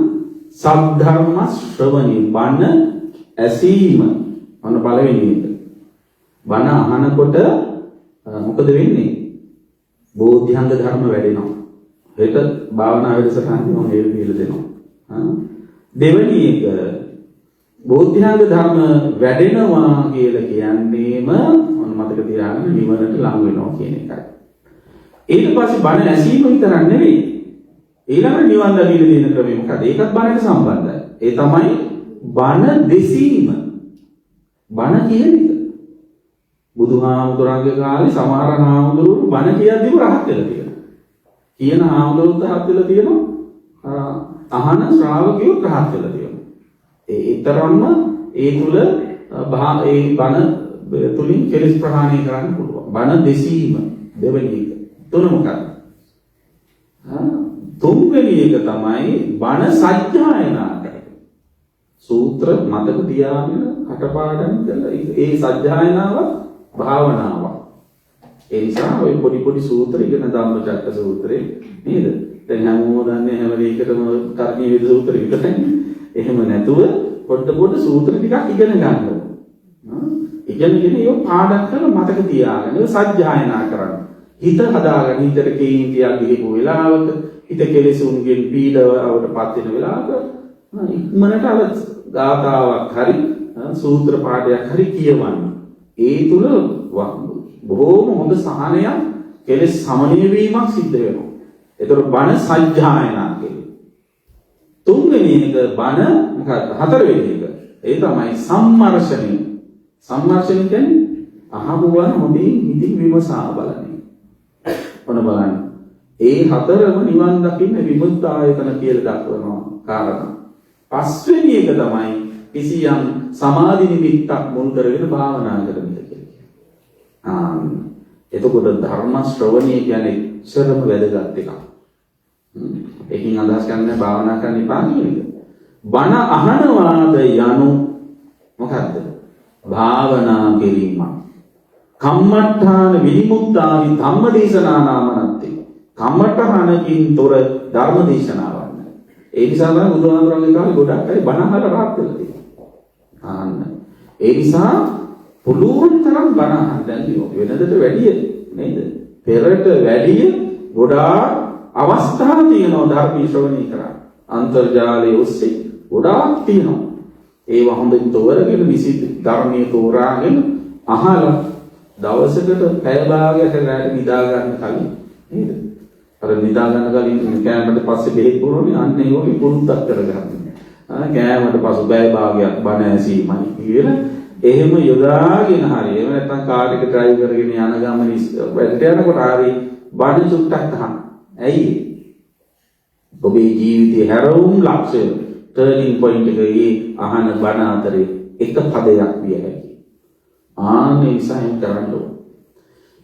සද්ධර්ම ශ්‍රවණි බණ ඇසීම. අන්න පළවෙනි එක. බණ අහනකොට මොකද වෙන්නේ? බෝධිංග ධර්ම වැඩෙනවා. හෙට භාවනා වැඩසටහන මම හේල් දීලා දෙනවා. දෙවෙනි එක බෝධිංග ධර්ම වැඩෙනවා කියලා කියන්නේම මම මතක තියාගන්න නිවනට ලං වෙනවා කියන එකයි. ඊට පස්සේ බණ ඇසීම විතරක් නෙවෙයි. ඊළඟ නිවන් දකින්න දෙන ක්‍රමය මොකද? ඒකත් බණට සම්බන්ධයි. ඒ තමයි බණ දෙසීම. බණ කියන එක. බුදුහාමුදුරන්ගේ කාලේ සමහර හාමුදුරුවෝ බණ කියද්දිම රහත් වෙලා තියෙනවා. කියන හාමුදුරුවෝත් රහත් වෙලා තියෙනවා. අහන ශ්‍රාවකයෝ රහත් වෙලා තියෙනවා. ඒතරම්ම ඒ තුල ඒ බණ තුලින් කෙලෙස් ප්‍රහාණය කරන්න පුළුවන්. බණ දෙසීම දෙවෙනි එක. තුන මොකක්ද? තුන්වෙනි එක තමයි බණ සජ්ජායනා කරන. සූත්‍ර මතක තියාගෙන කටපාඩම් කරලා ඒ සජ්ජායනාව භාවනාවක්. ඒ නිසා ඔය පොඩි සූත්‍ර ඉගෙන ධම්මචක්ක සූත්‍රේ නේද? දැන් හැමෝම දන්නේ හැම දෙයකටම කර්ණීය විද සූත්‍ර විතරයි. එහෙම නැතුව පොඩ සූත්‍ර ටිකක් ඉගෙන ගන්න ඕන. ඉගෙනගෙන ඒක පාඩම් කරලා මතක තියාගෙන ඒක සජ්ජායනා කරන්න. හිත හදාගන්න හිතට කේන්තියක් ගිහපු වෙලාවක හිත කෙලෙසුන්ගෙන් පීඩාවටපත් වෙන වෙලාවක ඉක්මනට අර ගාථාවක් හරි සූත්‍ර පාඩයක් හරි කියවන්න. ඒ තුල බොහෝම හොඳ සහනයක් කෙලෙස් සමනය වීමක් සිද්ධ වෙනවා. ඒතර බණ සජ්ජායනා කියන්නේ. තුන්වෙනි එක බණ මොකක්ද? හතරවෙනි එක. ඒ තමයි සම්මර්ෂණය. සම්මර්ෂණය කියන්නේ අහමුවන් හොඳින් හිතින් විමසා බලන්නේ. ඔන්න බලන්න. ඒ හතරම නිවන් දකින්න විමුක්ත ආයතන කියලා දක්වනවා කාරණා. පස්වෙනි එක තමයි කිසියම් සමාධි නිමිත්තක් මුල් කරගෙන භාවනා කරන එක කියලා. එතකොට ධර්ම ශ්‍රවණය කියන්නේ ඉස්සරම වැදගත් එකක්. ඒකින් අදහස් කරන්නේ භාවනා කරන්න එපා කියන එක. බණ අහනවාද යනු මොකද්ද? භාවනා කිරීම. කම්මඨාන විමුක්තානි ධම්මදේශනා නාමනත්ති. කම්මඨානකින් තොර ධර්ම දේශනාවක්. ඒ නිසා තමයි බුදුහාමුදුරන්ගේ කාලේ ගොඩක් අය බණ අහලා රහත් වෙලා තියෙනවා. ඒ නිසා පුළුවන් තරම් බණ අහන්න දැන් වෙනදට වැඩිය නේද? පෙරට වැඩිය ගොඩාක් අවස්ථා තියෙනවා ධර්ම ශ්‍රවණය කරන්න. අන්තර්ජාලයේ ඔස්සේ ගොඩාක් තියෙනවා. ඒවා හොඳින් තෝරගෙන විසිත ධර්මයේ තෝරාගෙන අහලා දවසකට පැය භාගයක් රැට නිදා ගන්න කලින් නේද? අර නිදා ගන්න කලින් කෑමකට පස්සේ බෙහෙත් බොනෝනේ අන්න ඒ වගේ පුරුද්දක් කරගන්න. කෑමකට පසු පැය භාගයක් බණ ඇසීමයි කියලා එහෙම යොදාගෙන හරි එහෙම නැත්නම් කාර් එක ඩ්‍රයිව් කරගෙන යන ගමන වැඩට යනකොට හරි බණ චුට්ටක් අහන්න. ඇයි? ඔබේ ජීවිතයේ හැරවුම් ලක්ෂය ටර්නින් පොයින්ට් එකේ අහන බණ අතරේ එක පදයක් විය හැකියි. ආන්නේ විසයන් කරන්න ඕන.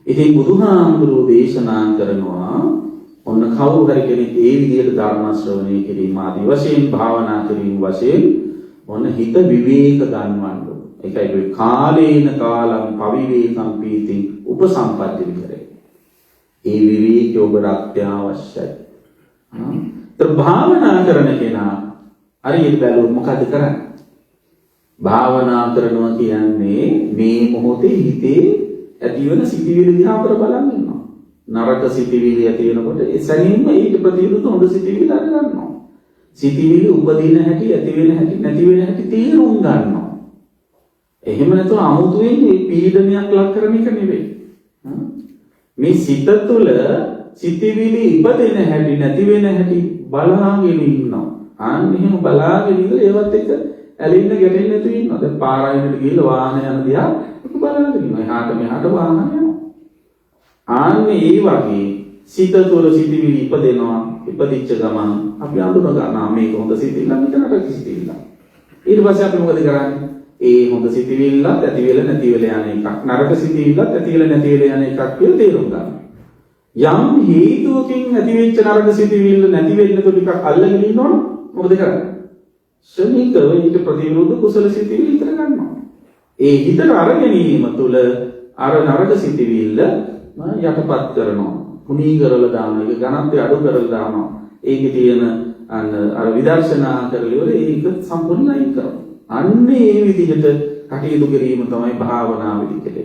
ඉතින් බුදුහාමුදුරුවෝ දේශනා කරනවා ඔන්න කවුරු හරි කෙනෙක් ඒ විදිහට ධර්ම ශ්‍රවණය කිරීම ආදී වශයෙන් භාවනා කිරීම වශයෙන් ඔන්න හිත විවේක ගන්නවන්න ඕන. ඒකයි කාලේන කාලම් පවිවේකම් පීතින් උපසම්පත්ති විතරයි. ඒ විවේකය ඔබට අත්‍යවශ්‍යයි. භාවනා කරන කෙනා හරියට බැලුවොත් මොකද කරන්නේ? භාවනා කරනවා කියන්නේ මේ මොහොතේ හිතේ ඇතිවන සිතිවිලි දිහා කර බලන් ඉන්නවා. නරක සිතිවිලි ඇති වෙනකොට ඒ සැනින්ම ඊට ප්‍රතිවිරුද්ධ හොඳ සිතිවිලි අර ගන්නවා. සිතිවිලි උපදින හැටි, ඇති වෙන හැටි, නැති වෙන හැටි තීරුම් ගන්නවා. එහෙම නැතුව අමුතුවෙන් මේ පීඩනයක් ලක් කරන එක නෙවෙයි. මේ සිත තුළ සිතිවිලි ඉපදෙන හැටි, නැති වෙන හැටි බලාගෙන ඉන්නවා. අන්න එහෙම බලාගෙන ඉඳලා ඒවත් එක්ක ඇලෙන්න ගැටෙන්න නැතුව ඉන්නවා. දැන් පාරායනට ගිහලා වාහන යන දිහා බලාගෙන ඉන්නවා. එහාට මෙහාට වාහන යනවා. ආන්නේ ඒ වගේ සිත තුළ සිතිවිලි ඉපදෙනවා. ඉපදිච්ච ගමන් අපි අඳුන ගන්නවා මේක හොඳ සිතිවිල්ල මෙතනට සිතිවිල්ල. ඊට පස්සේ අපි මොකද කරන්නේ? ඒ හොඳ සිතිවිල්ලත් ඇති වෙලා නැති වෙලා යන එකක්. නරක සිතිවිල්ලත් ඇති වෙලා නැති වෙලා යන එකක් කියලා තේරුම් ගන්න. යම් හේතුවකින් ඇති වෙච්ච නරක සිතිවිල්ල නැති වෙන්න ටිකක් අල්ලගෙන ඉන්නවනේ මොකද කරන්නේ? ශනිකව ඊට ප්‍රතිවිරුද්ධ කුසල සිතිවිලි විතර ගන්නවා. ඒ හිතට අරගෙනීම තුළ අර නරක සිතිවිල්ල යටපත් කරනවා. කුණී කරලා දානවා. ඒක ගණන්තය අඩු කරලා දානවා. ඒකේ තියෙන අර විදර්ශනා කරලිවල ඒක සම්පූර්ණ අයින් කරනවා. අන්න ඒ විදිහට කටයුතු කිරීම තමයි භාවනා විදිහට.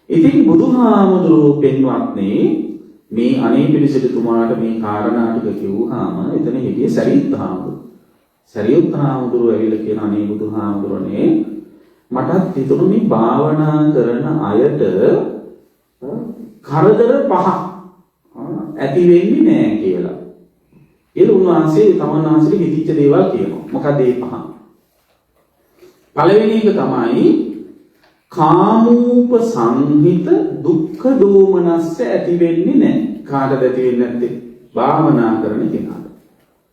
ඉතින් බුදුහාමුදුරුවෝ පෙන්වන්නේ මේ අනේ පිළිසිතුමාට මේ කාරණා ටික කිව්වහම එතන හිටියේ සරියුත් හාමුදුරුවෝ. සරියුත් හාමුදුරුවෝ ඇවිල්ලා කියන අනේ බුදුහාමුදුරනේ මටත් හිතුණා මේ භාවනා කරන අයට කරදර පහ ඇති වෙන්නේ නැහැ කියලා. ඒක උන්වහන්සේ තමන්වහන්සේට හිතිච්ච දේවල් කියනවා. මොකද ඒ පහ? පළවෙනි එක තමයි කාමූප සංහිත දුක්ඛ දෝමනස්ස ඇති වෙන්නේ නැහැ. කාටද ඇති වෙන්නේ නැත්තේ? භාවනා කරන කෙනාට.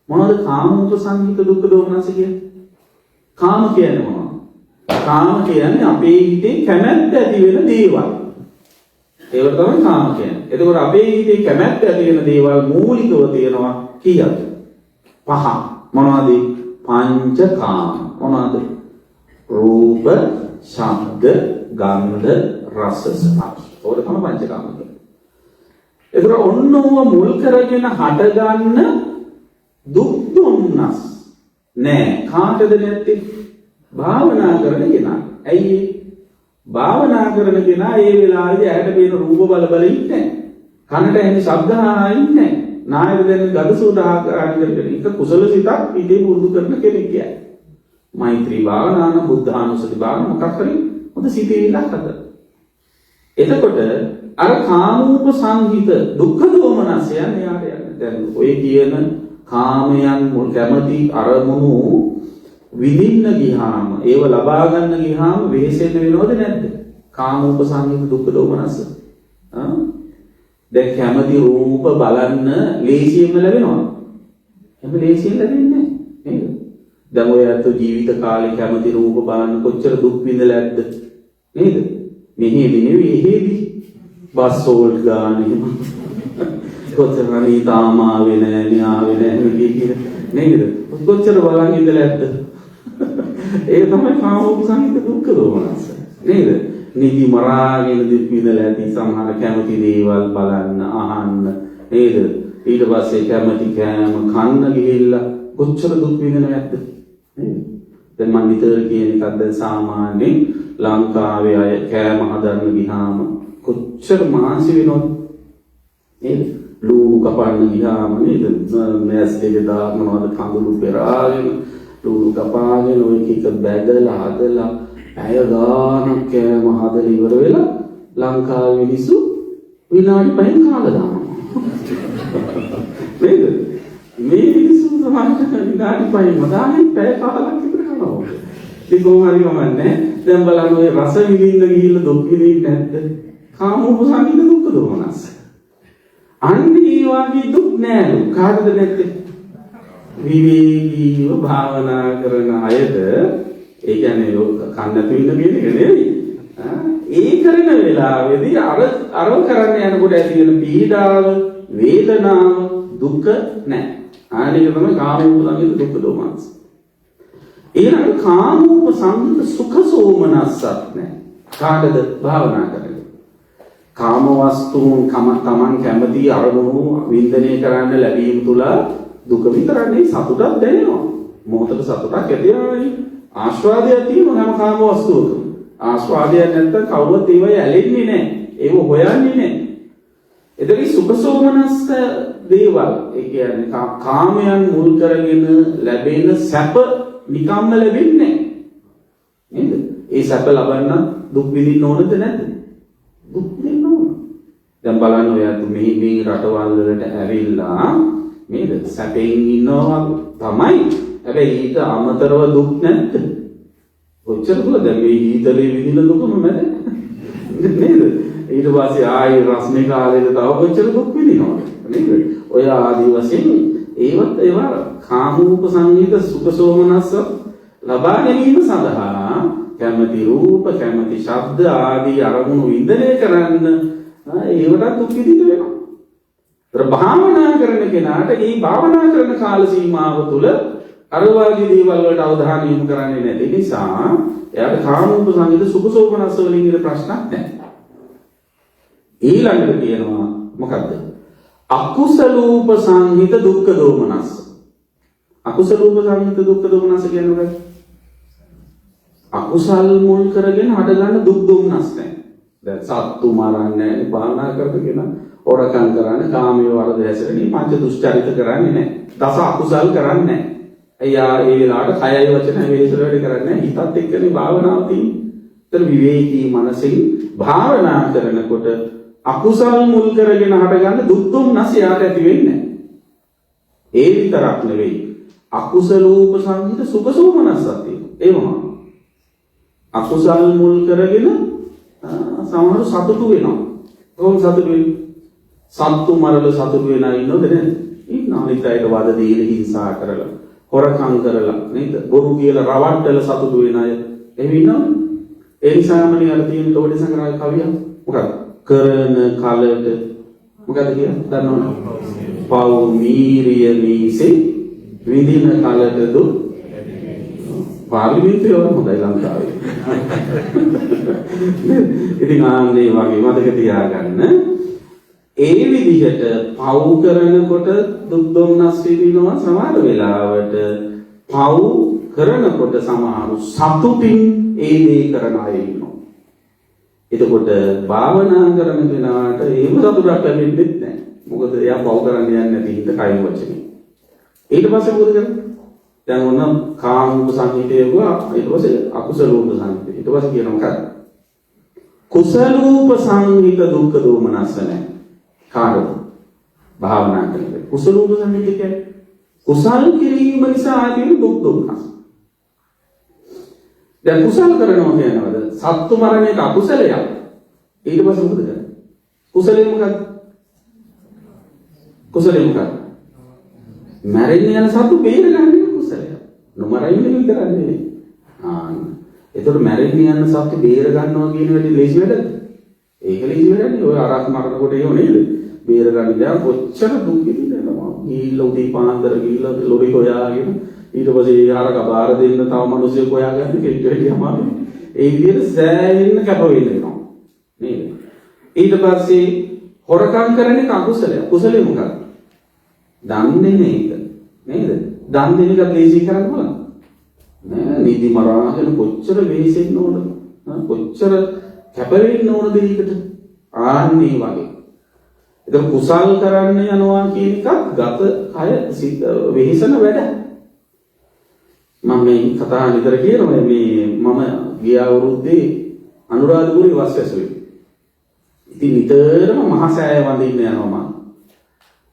මොනවද කාමූප සංහිත දුක්ඛ දෝමනස්ස කියන්නේ? කාම කියන්නේ මොනවද? කාම කියන්නේ අපේ හිතේ කැමැත්ත ඇති වෙන දේවල්. ඒවට තමයි කාම කියන්නේ. එතකොට අපේ හිතේ කැමැත්ත ඇති වෙන දේවල් මූලිකව තියෙනවා කීයද? පහ. මොනවද? පංචකාම. මොනවද? රූප, ශබ්ද, ගන්ධ, රස, ස්පර්ශ. ඕක තමයි පංචකාම කියන්නේ. එතකොට ඔන්නෝව මුල් කරගෙන හටගන්න දුක් දුන්නස් නෑ. කාටද නැත්තේ? භාවනා කරන කෙනා. ඇයි භාවනා කරන කෙනා ඒ වෙලාවේදී ඇහැට පේන රූප බල බල ඉන්නේ නැහැ. කනට ඇහෙන ශබ්ද අහලා ඉන්නේ නැහැ. නායක දැනෙන ගඳ සුවඳ ආකාරයෙන් ඒක කුසල සිතක් ඉදී පුරුදු කරන කෙනෙක් කියන්නේ. මෛත්‍රී භාවනාන බුද්ධානුස්සති භාවන මොකක් කරේ? හොඳ සිතේලක් අද. එතකොට අර කාමූප සංහිත දුක්ඛ දෝමනසයන් යාට යන්නේ. දැන් ඔය කියන කාමයන් මුල් කැමැති අරමුණු විඳින්න ගියාම ඒව ලබා ගන්න ගියාම වෙහෙසෙන්න වෙනවද නැද්ද? කාමූප සංහිත දුක්ඛ දෝමනස. දැන් කැමති රූප බලන්න ලේසියෙන්ම ලැබෙනවද? එහෙම ලේසියෙන් ලැබෙන්නේ නැහැ නේද? දැන් ඔය අත ජීවිත කාලේ කැමති රූප බලන්න කොච්චර දුක් විඳලා ඇද්ද නේද? මෙහෙදි නෙවෙයි එහෙදි බස් වලට ගානේ කොච්චර හරි තාම ආවේ නැහැ න්යාවේ නැහැ කියන නේද? කොච්චර බලන් ඉඳලා ඇද්ද? ඒක තමයි කාමෝප සංහිත දුක්ඛ දෝමනස නේද? නිදි මරාගෙන දුක් විඳලා ඇති සමහර කැමති දේවල් බලන්න අහන්න නේද? ඊට පස්සේ කැමති කෑම කන්න ගිහිල්ලා කොච්චර දුක් විඳිනවද නේද? දැන් මම විතර කියන එකක් දැන් සාමාන්‍යයෙන් ලංකාවේ අය කෑම හදන්න ගියාම කොච්චර මානසි වෙනවද නේද? ලුණු කපන්න ගියාම නේද? මෑස් දෙක දානවද කඳුළු පෙරාගෙන ලුණු කපාගෙන ඔය එක බැදලා හදලා ඇය ගානක් කෑම හදලා ඉවර වෙලා ලංකාවේ මිනිස්සු විනාඩි 5න් කාලා දානවා. නේද? මේ මිනිස්සු සමහරට විනාඩි 5න් මදාගෙන පැය කාලක් ඉවර කරනවා. ඒක කොහොමද කමන්නේ? දැන් බලන්න ඔය රස විඳින්න ගිහිල්ලා දුක් විඳින්නේ නැද්ද? කාමෝප සංහිත දුක්ඛ දෝමනස්. අන්නේ වගේ දුක් නෑලු. කාටද නැත්තේ? විවේකීව භාවනා කරන අයට ඒ කියන්නේ කන්නතු ඉන්න කියන එක නෙවෙයි. ඒ කරන වෙලාවේදී අර කරන්න යනකොට ඇති වෙන පීඩාව, වේදනාව, දුක නැහැ. ආනික තමයි කාමෝප සංහිත දුක්ඛ දෝමනස්. ඊළඟ කාමෝප සංහිත සුඛ සෝමනස්සත් නැහැ. කාටද භාවනා කරන්නේ? කාම වස්තුන් තමන් කැමති අරමුණු වින්දනය කරන්න ලැබීම තුල දුක විතරනේ සතුටක් දැනෙනවා. මොහොතක සතුටක් ඇති වෙනවා. ආස්වාදයක් තියෙනවා හැම කාම වස්තුවකම. ආස්වාදයක් නැත්නම් කවුරුත් ඒවයි ඇලෙන්නේ නැහැ. ඒව හොයන්නේ නැහැ. එතකොට සුඛ සෝමනස්ස දේවල් ඒ කියන්නේ කාමයන් මුල් කරගෙන ලැබෙන සැප නිකම්ම ලැබෙන්නේ නැහැ. නේද? ඒ සැප ලබන්න දුක් විඳින්න ඕනද නැද්ද? දුක් විඳින්න ඕන. දැන් බලන්න ඔයත් මේ රටවල් වලට ඇවිල්ලා නේද? සැපෙන් ඉන්නවා තමයි. හැබැයි ඊට අමතරව දුක් නැද්ද? කොච්චර දුක දැන් මේ ඊතලේ විඳින දුකම මැද නේද? ඊට පස්සේ ආයි රස්නේ කාලේද තව කොච්චර දුක් විඳිනවද නේද? ඔය ආදී වශයෙන් ඒවා කාමූප සංහිත සුඛ සෝමනස්ස ලබා ගැනීම සඳහා කැමති රූප කැමති ශබ්ද ආදී අරමුණු විඳිනේ කරන්න ඒවට දුක් විඳින්න වෙනවා. භාවනා කරන කෙනාට මේ භාවනා කරන කාල සීමාව තුළ අර වගේ දේවල් වලට අවධානය යොමු කරන්නේ නැති නිසා එයාට කාමෝප සංහිත සුඛ සෝමනස්ස වලින් ඉන්න ප්‍රශ්නක් නැහැ. ඊළඟට කියනවා මොකද්ද? අකුසලූප සංහිත දුක්ඛ දෝමනස්ස. අකුසලූප සංහිත දුක්ඛ දෝමනස්ස කියන්නේ මොකක්ද? අකුසල් මුල් කරගෙන හටගන්න දුක් දුම්නස් නැහැ. දැන් සත්තු මරන්නේ නැහැ, භාවනා කරගෙන හොරකම් කරන්නේ, කාමයේ වරද හැසිරෙන්නේ, පංච දුෂ්චරිත කරන්නේ නැහැ. දස අකුසල් කරන්නේ නැහැ. එයා ඒ වෙලාවට කයයි වචනයි වෙනසට වැඩ කරන්නේ හිතත් එක්කනේ භාවනාව තියෙන්නේ. ඒතර විවේකී මනසින් භාවනා කරනකොට අකුසල් මුල් කරගෙන හටගන්න දුක් දුම්නස් යාට ඇති වෙන්නේ නැහැ. ඒ විතරක් නෙවෙයි අකුසලූප සංහිත සුඛ සෝමනස්සක් තියෙනවා. ඒ මොනවාද? අකුසල් මුල් කරගෙන සමහර සතුටු වෙනවා. කොහොම සතුටු වෙන්නේ? සත්තු මරල සතුටු වෙනා ඉන්නවද නැද්ද? ඉන්නවා. අනිත් අයට වද දීලා හිංසා කරලා, හොරකම් කරලා නේද? බොරු කියලා රවට්ටල සතුටු වෙන අය එහෙම ඉන්නවද? ඒ නිසාම නියර තියෙන තෝඩි සංග්‍රහය කවිය මොකක්ද? කරන කලට මොකද කියන්නේ? දන්නවද? පව් මීරිය මීසේ විඳින කලට දුක් පාර්ලිමේන්තුවේ වල හොඳයි ලංකාවේ. ඉතින් ආන්නේ වගේ මතක තියාගන්න. ඒ විදිහට පව් කරනකොට දුක් දුම්නස් විඳිනවා සමහර වෙලාවට පව් කරනකොට සමහරු සතුටින් ඒ දේ කරන අය ඉන්නවා. එතකොට භාවනා කරන කෙනාට එහෙම සතුටක් ලැබෙන්නේ නැහැ. මොකද එයා පව් කරන්න යන්නේ නැති හිත කයි වචනේ. ඊට පස්සේ මොකද කරන්නේ? දැන් ඔන්න කාමූප සංහිතේවා ඊට පස්සේ අකුසලූප සංහිතේ. ඊට පස්සේ කියන මොකක්ද? කුසලූප සංහිත දුක්ඛ දෝමනස්ස නැහැ. කාටද? භාවනා කරනකොට. කුසලූප සංහිතේ කියන්නේ කුසල් කිරීම නිසා ඇති වෙන දුක් දුම්නස්. දැන් කුසල් කරනවා කියනවාද? සත්තු මරණ එක අකුසලයක්. ඊට පස්සේ මොකද කරන්නේ? කුසලෙ මොකක්ද? කුසලෙ මොකක්ද? මැරෙන්න යන සත්තු බේරගන්නේ කුසලයක්. නොමරින්න විතරක් නෙවෙයි. ඒතකොට මැරෙන්න යන සත්තු බේර ගන්නවා කියන වැඩේ ලේසි වැඩද? ඒක ලේසි වැඩ නෙවෙයි. ඔය අරක් මරනකොට ඒව නේද? බේර ගන්න දැන් කොච්චර දුක් විඳිනවද? ගිහිල්ලා උදේ පාන්දර ගිහිල්ලා ලොරි හොයාගෙන ඊට පස්සේ ආරක බාර දෙන්න තව මිනිස්සු හොයාගන්න කෙට්ටෙටියම ඒ විදිහට සෑහෙන්න කැප වෙනවා නේද? ඊට පස්සේ හොරකම් කරන එක අකුසලයක්. කුසලෙ මොකක්ද? දන් දෙන එක නේද? දන් දෙන එක ලේසි කරන්න බලන්න. නෑ නිදි මරාගෙන කොච්චර වෙහෙසෙන්න ඕනද? කොච්චර කැප වෙන්න ඕනද ඒකට? ආන්නේ වගේ. ඒක කුසල් කරන්න යනවා කියන එකත් ගත කය සිත වෙහෙසන වැඩ. මම මේ කතා විතර කියනවා මේ මම ගිය අවුරුද්දේ අනුරාධපුරේ වස් වැසුවේ. ඉතින් නිතරම මහසෑය වඳින්න යනවා මම.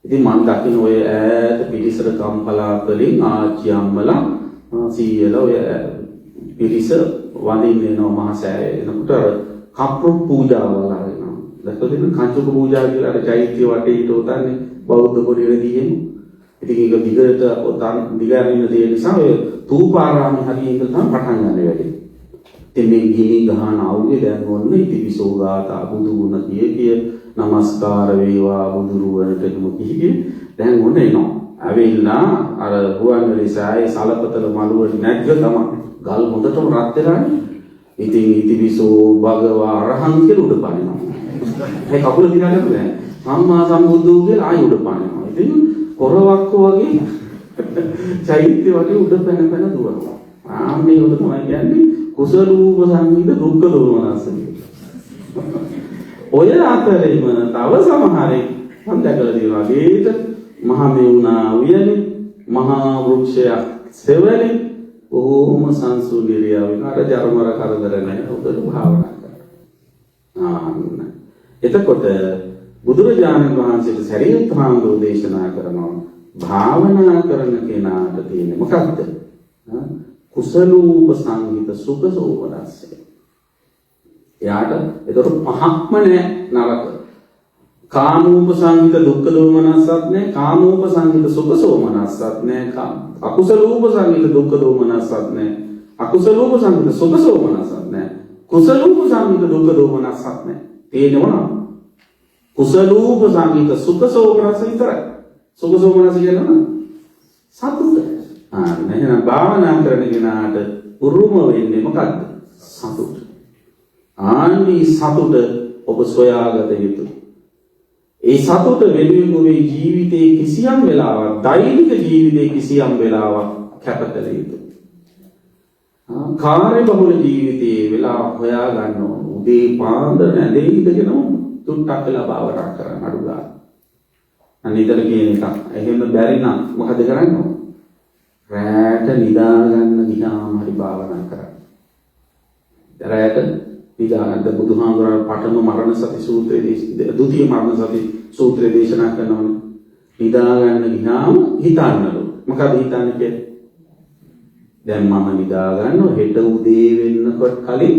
ඉතින් මම දකින්න ඔය ඈත පිරිසර කම්පලා වලින් ආච්චි අම්මලා සීයලා ඔය පිරිස වඳින්න යනවා මහසෑය. එනකොට අර කප්පු පූජාවල් ආරෙනවා. දැක්කද කංචුක පූජා කියලා අර චෛත්‍ය වටේ හිට උතන්නේ බෞද්ධ පොඩිරදී එහෙම. ඉතින් ඒක දිගට උතන් දිගාරින්න තියෙන නිසා ඔය තූපාරාම හරියට තමයි පටන් ගන්න වැඩි. ඉතින් මේ ගිනි ගහන අවුවේ දැන් ඔන්න ඉතිවිසෝ ගාථා බුදු ගුණ කිය නමස්කාර වේවා බුදුරුවන්ට කිවි දැන් ඔන්න එනවා. ඇවිල්ලා අර හුවන්වැලි සෑයේ සලපතල මළුවට නැග්ග තමයි ගල් හොඳටම රත් වෙලානේ. ඉතින් ඉතිවිසෝ භගවා අරහං කියලා උඩ පනිනවා. ඒ කකුල දිගාගෙන බෑ. සම්මා සම්බුද්ධෝ කියලා ආයෙ උඩ පනිනවා. ඉතින් කොරවක්ක වගේ චෛත්‍ය වගේ උඩ පැන පැන දුවනවා. ආන්නේ උඩ තමයි කියන්නේ කුසලූප සංහිත දුක්ඛ දෝමනස්ස කියලා. ඔය අතරේම තව සමහරෙක් මම දැකලා තියෙනවා ඒට මහා මෙවුනා උයනේ මහා වෘක්ෂයක් සෙවලේ ඕම සංසුගිරියා විකාර ජරමර කරදර නැහැ උදේ භාවනා කරනවා. එතකොට බුදුරජාණන් වහන්සේට සරියුත් හාමුදුරුවෝ දේශනා කරනවා භාවනා කරන කෙනාට තියෙන්නේ මොකක්ද? කුසලූප සංහිත සුඛ සෝමනස්ස. එයාට ඒතර පහක්ම නෑ නරක. කාමූප සංහිත දුක්ඛ දෝමනස්සත් නෑ, කාමූප සංහිත සුඛ සෝමනස්සත් නෑ, අකුසලූප සංහිත දුක්ඛ දෝමනස්සත් නෑ, අකුසලූප සංහිත සුඛ සෝමනස්සත් නෑ, කුසලූප සංහිත දුක්ඛ දෝමනස්සත් නෑ. තේරෙනව නේද? කුසලූප සංහිත සුඛ සෝමනස්ස විතරයි. සුඛ සෝමනස්ස කියන්නේ සතුට. එහෙනම් භාවනා කරන කෙනාට උරුම වෙන්නේ මොකද්ද? සතුට. ආනි සතුට ඔබ සොයාගත යුතුයි. ඒ සතුට වෙනුවෙන් ඔබේ ජීවිතයේ කිසියම් වෙලාවක්, දෛනික ජීවිතයේ කිසියම් වෙලාවක් කැප කළ යුතුයි. කාර්ය බහුල ජීවිතයේ වෙලාව හොයා ගන්න ඕන. උදේ පාන්දර නැදේ ඉඳගෙන තුට්ටක් වෙලා භාවනා කරන්න අඩු ගන්න. අනිතර කියන එක. එහෙම බැරි නම් මොකද කරන්න ඕන? රැට නිදා ගන්න ගියාම හරි භාවනා කරන්න. රැට නිදා ගන්න බුදුහාමුදුරුවෝ පඨම මරණ සති සූත්‍රයේ ද්විතීය මරණ සති සූත්‍රය දේශනා කරනවානේ. නිදා ගන්න ගියාම හිතන්නලු. මොකද හිතන්නේ කියන්නේ? දැන් මම නිදා ගන්නවා හෙට උදේ වෙන්නකොට කලින්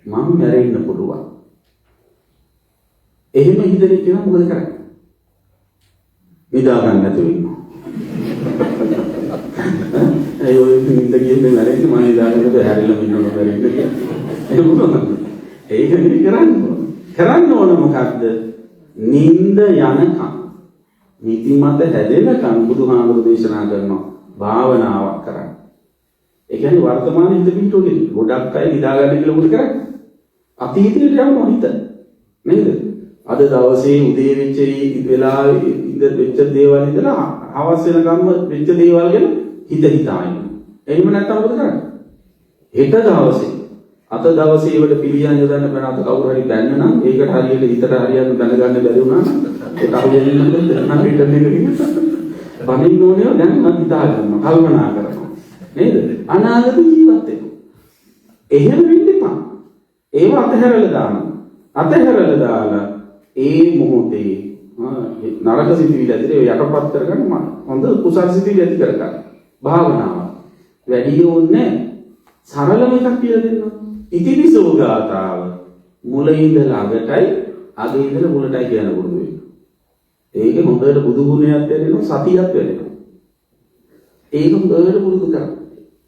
මම මැරෙන්න පුළුවන්. එහෙම හිතන කෙනා මොකද කරන්නේ? නිදා ගන්න නැතුව ඉන්නවා. ඒ ඔය නිින්ද කියන්නේ මැරෙන්න මම නිදා ගන්නකොට හැරිලා ඉන්නව මැරෙන්න කියලා. ඒක මොකක්ද? ඒක නෙවෙයි කරන්නේ. කරන්න ඕන මොකද්ද? නිින්ද යනකම් නිදිමත හැදෙනකම් බුදුහාමුදුරු දේශනා කරනවා භාවනාවක් කරන්න. ඒ කියන්නේ වර්තමාන හිත පිටුගෙන ගොඩක් අය නිදා ගන්න කියලා මොකද කරන්නේ? අතීතයට යනවා හිත. නේද? අද දවසේ උදේ වෙච්ච වෙලාවේ ඉඳ වෙච්ච දේවල් ඉඳලා හවස වෙනකම්ම වෙච්ච දේවල් ගැන හිත හිතා ඉන්නවා. එහෙම නැත්නම් මොකද කරන්නේ? හෙට දවසේ අත දවසේ වල පිළියම් යොදන්න බැන අත කවුරු හරි බැන්න නම් ඒකට හරියට හිතට හරියට දැනගන්න බැරි වුණා නම් ඒක අහුවෙන්නේ නැත්නම් රිටර්න් එක ගිහින් බණින්න ඕනේ දැන් මම හිතා ගන්නවා කල්පනා කරනවා නේද? අනාගත ජීවත් වෙනවා. එහෙම වෙන්න එපා. ඒව අතහැරලා දාන්න. අතහැරලා දාලා ඒ මොහොතේ නරක සිතිවිලි ඇතුලේ යටපත් කරගන්න හොඳ කුසල් සිතිවිලි ඇති කරගන්න. භාවනාව වැඩි ඕනේ සරලම එකක් කියලා දෙන්නවා. ඉතිවිසෝ ගාතාව මුල ඉඳලා අගටයි අග ඉඳලා මුලටයි කියන පුරුදු වෙන්න. ඒක හොඳට බුදු ගුණයක් වැඩෙනවා සතියක් වැඩෙනවා. ඒක හොඳට පුරුදු කරන්න.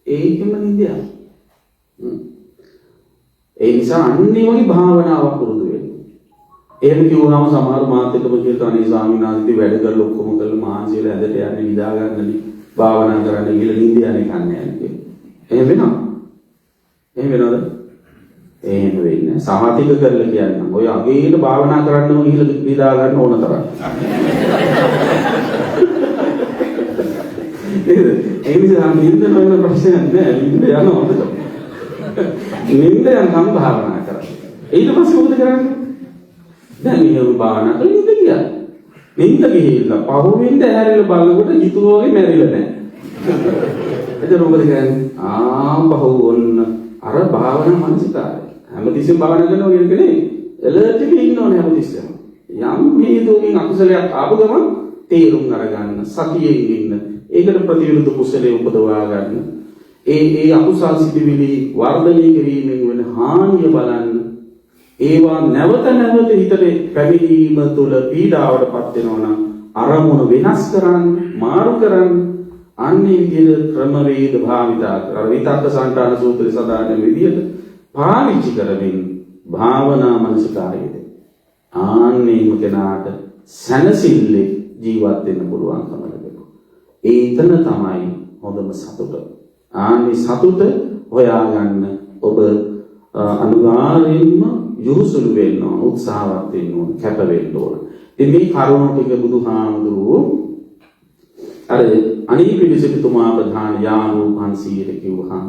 ඒකෙම නිදියක්. ඒ නිසා අන්නේ වගේ භාවනාවක් පුරුදු වෙන්න. එහෙම කිව්වම සමහර මාත් එක්කම කියනවා අනේ ස්වාමීන් වහන්සේ වැඩ කරලා ඔක්කොම කරලා මහන්සියල ඇදට යන්නේ නිදා ගන්නනේ භාවනා කරන්න කියලා නිින්ද යන්නේ කන්නේ නැහැ. එහෙම වෙනවා. එහෙම වෙනවද? එහෙම වෙන්නේ නැහැ. සහතික කරලා කියන්නම්. ඔය අගේට භාවනා කරන්නම ගිහලා නිදා ගන්න ඕන තරම්. ඒ නිසා නිින්ද නොවන ප්‍රශ්නයක් නෑ. නිින්ද යනවා හොඳට. නිින්ද යනකම් භාවනා කරන්න. ඊට පස්සේ මොකද කරන්නේ? දැන් මේ භාවනා කරලා නිින්ද ගියා. නිින්ද ගිහිල්ලා පහුවෙන්ද ඇහැරෙලා බලනකොට හිතුවා වගේ මැරිලා නැහැ. එතන මොකද කරන්නේ? බහුව ඔන්න අර භාවනා මානසිකාරය. හැමතිස්සෙම භාවනා කරනවා කියන එක නෙවෙයි. එලර්ට් එකේ ඉන්න ඕනේ හැමතිස්සෙම. යම් හේතුවකින් අකුසලයක් ආපු ගමන් තේරුම් අරගන්න, සතියෙන් ඉන්න. ඒකට ප්‍රතිවිරුද්ධ කුසලයේ උපදවා ගන්න. ඒ අකුසල් සිටිවිලි වර්ධනය කිරීමෙන් වෙන හානිය බලන්න. ඒවා නැවත නැවත හිතට පැමිණීම තුළ පීඩාවටපත් වෙනවා නම් අරමුණ වෙනස් කරන්න, මාරු කරන්න. අන්නේ විදිහට ක්‍රමවේද භාවිතා කර විතක්ක සංඨාන සූත්‍රයේ සදාන විදිහට පාවිච්චි කරමින් භාවනා මනසකාරයේද ආන්නේම කෙනාට සැනසille ජීවත් වෙන්න පුළුවන්කම ලැබෙනවා. ඒතන තමයි හොඳම සතුට. ආන්නේ සතුට හොයාගන්න ඔබ අනිවාර්යයෙන්ම යොහුසුළු වෙන්න ඕන, උත්සාහවත් වෙන්න ඕන, කැප වෙන්න ඕන. ඉතින් මේ කරුණු ටික බුදුහාමුදුරුවෝ අර අනිත් පිළිසිතුමා ප්‍රධාන යාළු 500ට කිව්වහම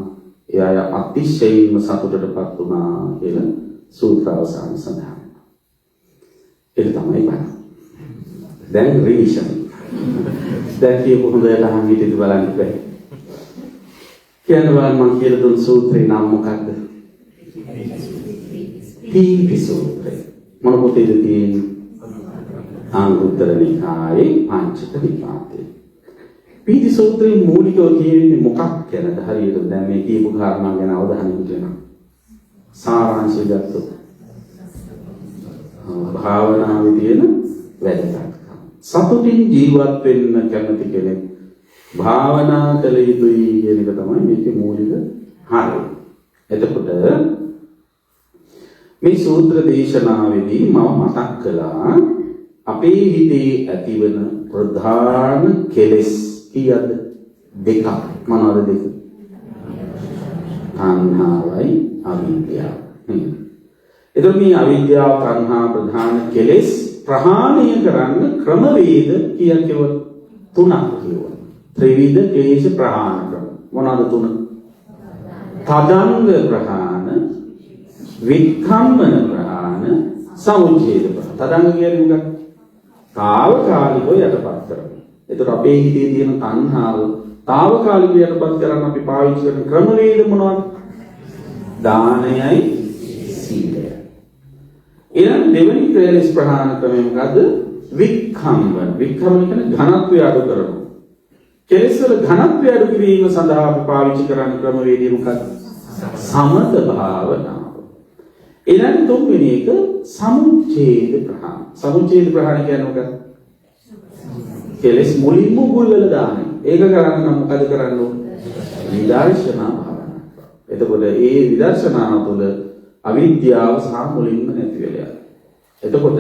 එයා අතිශයින්ම සතුටටපත් වුණා කියලා සූත්‍ර අවසාන සඳහන් වෙනවා. ඒක තමයි බණ. දැන් රිවිෂන්. දැන් කියපු හොඳට අහන් හිටියද බලන්න බෑ. කියන්න බලන්න මම කියලා දුන්න සූත්‍රේ නම මොකක්ද? පීති සූත්‍රය. මොන පොතේද තියෙන්නේ? අංගුත්තර නිකායේ පංචක නිපාතේ. පීති සූත්‍රයේ මූලිකව කියන්නේ මොකක් ගැනද? හරියට දැන් මේ කියපු කාරණා ගැන අවධානය යොමු කරනවා. සාරාංශය ගත්තොත් භාවනාවේ තියෙන වැදගත්කම. සතුටින් ජීවත් වෙන්න කැමති කෙනෙක් භාවනා කළ යුතුයි කියන එක තමයි මේකේ මූලික හරය. එතකොට මේ සූත්‍ර දේශනාවේදී මම මතක් කළා අපේ හිතේ ඇතිවන ප්‍රධාන කෙලෙස් කීයද? දෙකක්. මොනවාද දෙක? තණ්හාවයි අවිද්‍යාවයි. එතකොට මේ අවිද්‍යාව තණ්හා ප්‍රධාන කෙලෙස් ප්‍රහාණය කරන්න ක්‍රමවේද කීයක් කියවද? තුනක් කියවද? ත්‍රිවිධ ක්ලේශ ප්‍රහාණ ක්‍රම. මොනවාද තුන? තදංග ප්‍රහාණ, වික්ඛම්බන ප්‍රහාණ, සමුච්ඡේද ප්‍රහාණ. තදංග කියන්නේ මොකක්ද? තාවකාලිකව යටපත් කරනවා. එතකොට අපේ හිතේ තියෙන තණ්හාව తాවකාලිකව යටපත් කරන්න අපි පාවිච්චි කරන ක්‍රමවේද මොනවද? දානයයි සීලයයි. ඊළඟ දෙවෙනි ක්‍රේලස් ප්‍රහාණ ක්‍රමය මොකද්ද? වික්ඛම්බන. වික්ඛම්බන කියන්නේ ඝනත්වය අඩු කරනවා. කෙලෙස් වල ඝනත්වය අඩු කිරීම සඳහා අපි පාවිච්චි කරන ක්‍රමවේදය මොකක්ද? සමත භාවනාව. ඊළඟ තුන්වෙනි එක සමුච්ඡේද ප්‍රහාණ. සමුච්ඡේද ප්‍රහාණ කියන්නේ මොකක්ද? කෙලෙස් මුලින්ම මුල්වල දාන්නේ. ඒක කරන්න නම් මොකද කරන්න ඕනේ? විදර්ශනා භාවනාව. එතකොට ඒ විදර්ශනාව තුළ අවිද්‍යාව සහ මුලින්ම නැති වෙලා යනවා. එතකොට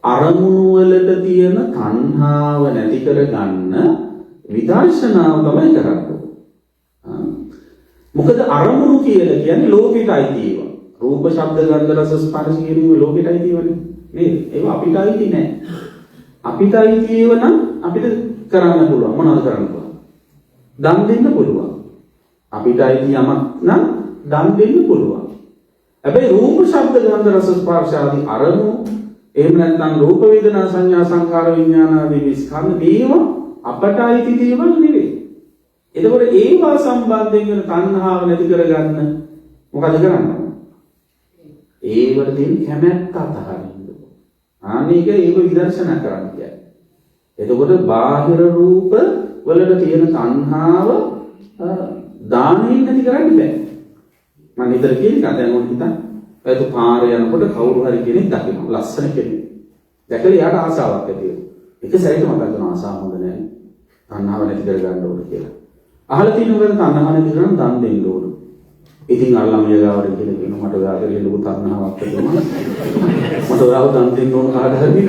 අරමුණු වලට තියෙන තණ්හාව නැති කරගන්න විදර්ශනාව තමයි කරන්නේ. මොකද අරමුණු කියලා කියන්නේ ලෝකෙටයි තියෙනවා. රූප, ශබ්ද, ගන්ධ, රස, ස්පර්ශ කියන ලෝකෙටයි තියෙන්නේ නේද? ඒවා අපිටයි තියෙන්නේ නැහැ. අපිටයි තියෙවනම් අපිට කරන්න පුළුවන්. මොනවද කරන්න පුළුවන්? දන් දෙන්න පුළුවන්. අපිටයි තියමක් නම් දන් දෙන්න පුළුවන්. හැබැයි රූප, ශබ්ද, ගන්ධ, රස, ස්පර්ශ ආදී අරමුණු එහෙම නැත්නම් රූප, වේදනා, සංඥා, සංඛාර, විඥාන ආදී මේ ස්කන්ධ දේවා අපටයි තියෙවල් නෙවෙයි. එතකොට ඒවා සම්බන්ධයෙන් වෙන තණ්හාව නැති කරගන්න මොකද කරන්නේ? ඒවට තියෙන කැමැත්ත අතහරින්න. ආනේක ඒක විදර්ශනා කරන්න කියන්නේ. එතකොට බාහිර රූප වලට තියෙන තණ්හාව දානෙන් නැති කරන්න බෑ. මම නිතර කියන එක දැන් ඔන්න හිතන්න. ඔයතු පාරේ යනකොට කවුරු හරි කෙනෙක් දකිනවා. ලස්සන කෙනෙක්. දැකලා යාට ආසාවක් ඇති වෙනවා. එක සැරේට මතක් කරන ආසාව හොඳ නැහැ. තණ්හාව නැති කර ගන්න ඕනේ කියලා. අහලා තියෙනවද තණ්හාව නැති කරන දන් දෙන්න ඕන. ඉතින් අර ළමයා ගාවට කියලා කියනවා මට ඔයාගේ ලොකු තණ්හාවක් තියෙනවා. මට ඔයාව දන් දෙන්න ඕන කාට හරි.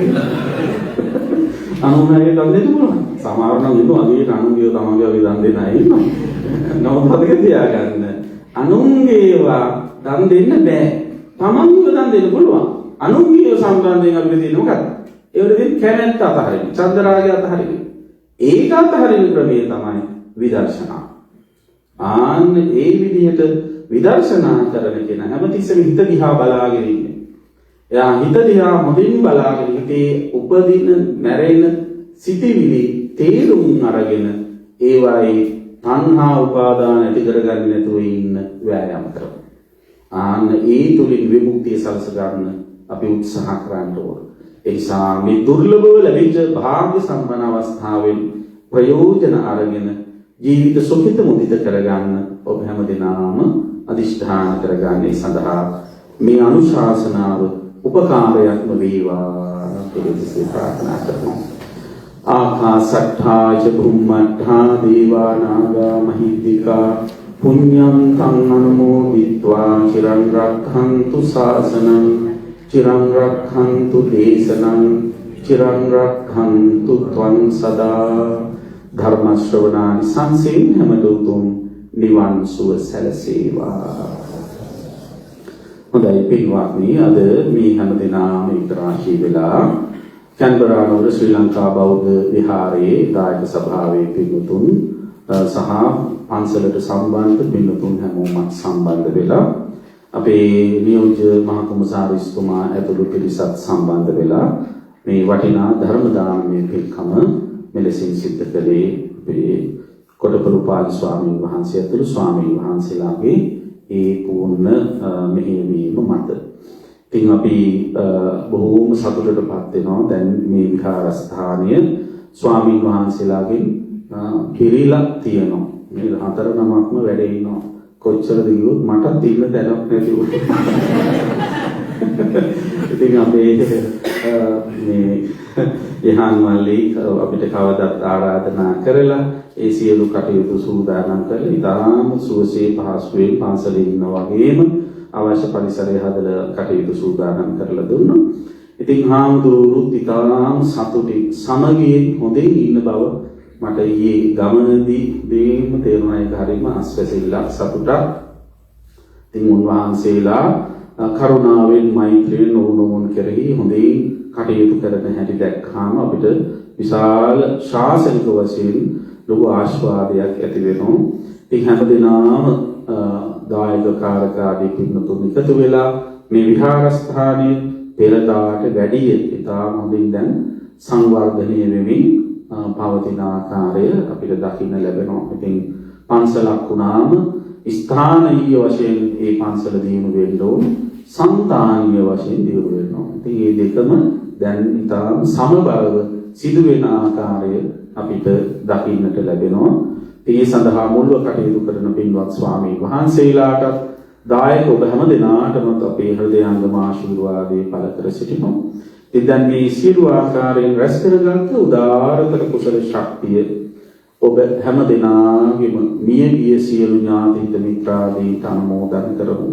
අනුන්ගේ දන් දෙන්න පුළුවන්. සමහර නම් ඉන්නවා අගේ අනුන්ගේ තමන්ගේ වගේ දන් දෙන්න අය ඉන්නවා. නවපදක තියාගන්න. අනුන්ගේවා දන් දෙන්න බෑ. තමන්ගේ දන් දෙන්න පුළුවන්. අනුන්ගේ සම්බන්ධයෙන් අපිට තියෙන මොකක්ද? ඒවල දෙන්න කැමැත්ත අතහරින්න. චන්දරාගය අතහරින්න. ඒක අතහරින ක්‍රමය තමයි විදර්ශනා. ආන්න ඒ විදිහට විදර්ශනා කරන කෙනා හැමතිස්සෙම හිත දිහා බලාගෙන ඉන්නේ. එයා හිත දිහා හොඳින් බලාගෙන හිතේ උපදින මැරෙන සිටිවිලි තේරුම් අරගෙන ඒවායේ තණ්හා උපාදාන ඇති කරගන්නේ නැතුව ඉන්න වෑයම් කරනවා. ආන්න ඒ තුලින් විමුක්තිය සලස ගන්න අපි උත්සාහ කරන්න ඕන. ඒ නිසා මේ දුර්ලභව ලැබිච්ච භාග්‍ය සම්පන්න අවස්ථාවෙන් ප්‍රයෝජන අරගෙන ජීවිත සුඛිත මුදිත කරගන්න ඔබ හැමදෙනාම අදිෂ්ඨාන කරගන්නේ සඳහා මේ අනුශාසනාව උපකාරයක්ම වේවා කියලා ප්‍රාර්ථනා කරනවා. ආකාසට්ඨා ච බුම්මට්ඨා දේවා නාග මහිද්దికා පුඤ්ඤං තං අනුමෝදිत्वा චිරං රක්ඛන්තු ශාසනං චිරං රක්ඛන්තු දේශනං චිරං රක්ඛන්තු ත්වං සදා ධර්ම ශ්‍රවණානි සංසෙන් හැමදෙතුම් නිවන් සුව සැලසේවා. හොඳයි පින්වත්නි, අද මේ හැමදෙනාම එක්රාශී වෙලා කැන්බරා නුවර ශ්‍රී ලංකා බෞද්ධ විහාරයේ දායක සභාවේ පින්වතුන් සහ පන්සලට සම්බන්ධ පින්වතුන් හැමෝම සම්බන්ධ වෙලා අපේ නියෝජ්‍ය මහ කොමසාරිස්තුමා ඇතුළු පිරිසත් සම්බන්ධ වෙලා මේ වටිනා ධර්ම දානමය පින්කම මෙලෙසින් සිද්ධ කළේ අපේ කොටපරුපාල ස්වාමීන් වහන්සේ ඇතුළු ස්වාමීන් වහන්සේලාගේ ඒ පූර්ණ මෙහෙයවීම මත. ඉතින් අපි බොහෝම සතුටටපත් වෙනවා දැන් මේ විහාරස්ථානය ස්වාමීන් වහන්සේලාගෙන් පිරීලා තියෙනවා. මේ 4 නමක්ම වැඩ ඉනවා. කොච්චරද කිව්වොත් මටත් ඉන්න දැනක් නැති වුණා. ඉතින් අපේ මේ යහන් මල්ලි අපිට කවදාත් ආරාධනා කරලා ඒ සියලු කටයුතු සූදානම් කරලා ඉතාම සුවසේ පහසුවෙන් පන්සලේ ඉන්න වගේම අවශ්‍ය පරිසරය හදලා කටයුතු සූදානම් කරලා දුන්නා. ඉතින් හාමුදුරුවෝත් ඉතාම සතුටින් සමගියෙන් හොඳින් ඉන්න බව මට ඊයේ ගමනදී දෙයින්ම තේරුණා. ඒක හරියම අස්වැසිල්ලක් සතුටක්. ඉතින් උන්වහන්සේලා කරුණාවෙන් මෛත්‍රියෙන් නොවුනුන් කෙරෙහි හොඳින් කටයුතු කරන හැටි දැක්කාම අපිට විශාල ශාසනික වශයෙන් ලොකු ආශාවාදයක් ඇති වෙනවා. ඉතින් හැමදෙනාම දායක කාරක ආදී පින්තුන් එකතු වෙලා මේ විහාරස්ථානයේ පෙරදාට වැඩි ඉතාම හොඳින් දැන් සංවර්ධනය වෙමින් පවතින ආකාරය අපිට දකින්න ලැබෙනවා. ඉතින් පන්සලක් වුණාම ස්ථානීය වශයෙන් ඒ පන්සල දියුණු වෙන්න ඕන, සංතානීය වශයෙන් දියුණු වෙන්න ඕන. ඉතින් මේ දෙකම දැන් ඉතාම සමබරව සිදුවෙන ආකාරය අපිට දකින්නට ලැබෙනවා. ඒ සඳහා මුල්ව කටයුතු කරන පින්වත් ස්වාමීන් වහන්සේලාටත් දායක ඔබ හැම දෙනාටම අපේ හෘදයාංගම ආශිර්වාදයේ පළ කර සිටිනවා. ඉතින් දැන් මේ සියලු ආකාරයෙන් රැස් කරගත් උදාාරතර කුසල ශක්තිය ඔබ හැම දෙනාගේම මියගිය සියලු ඥාති මිත්‍රාදීන්ට අනුමෝදන් කරමු.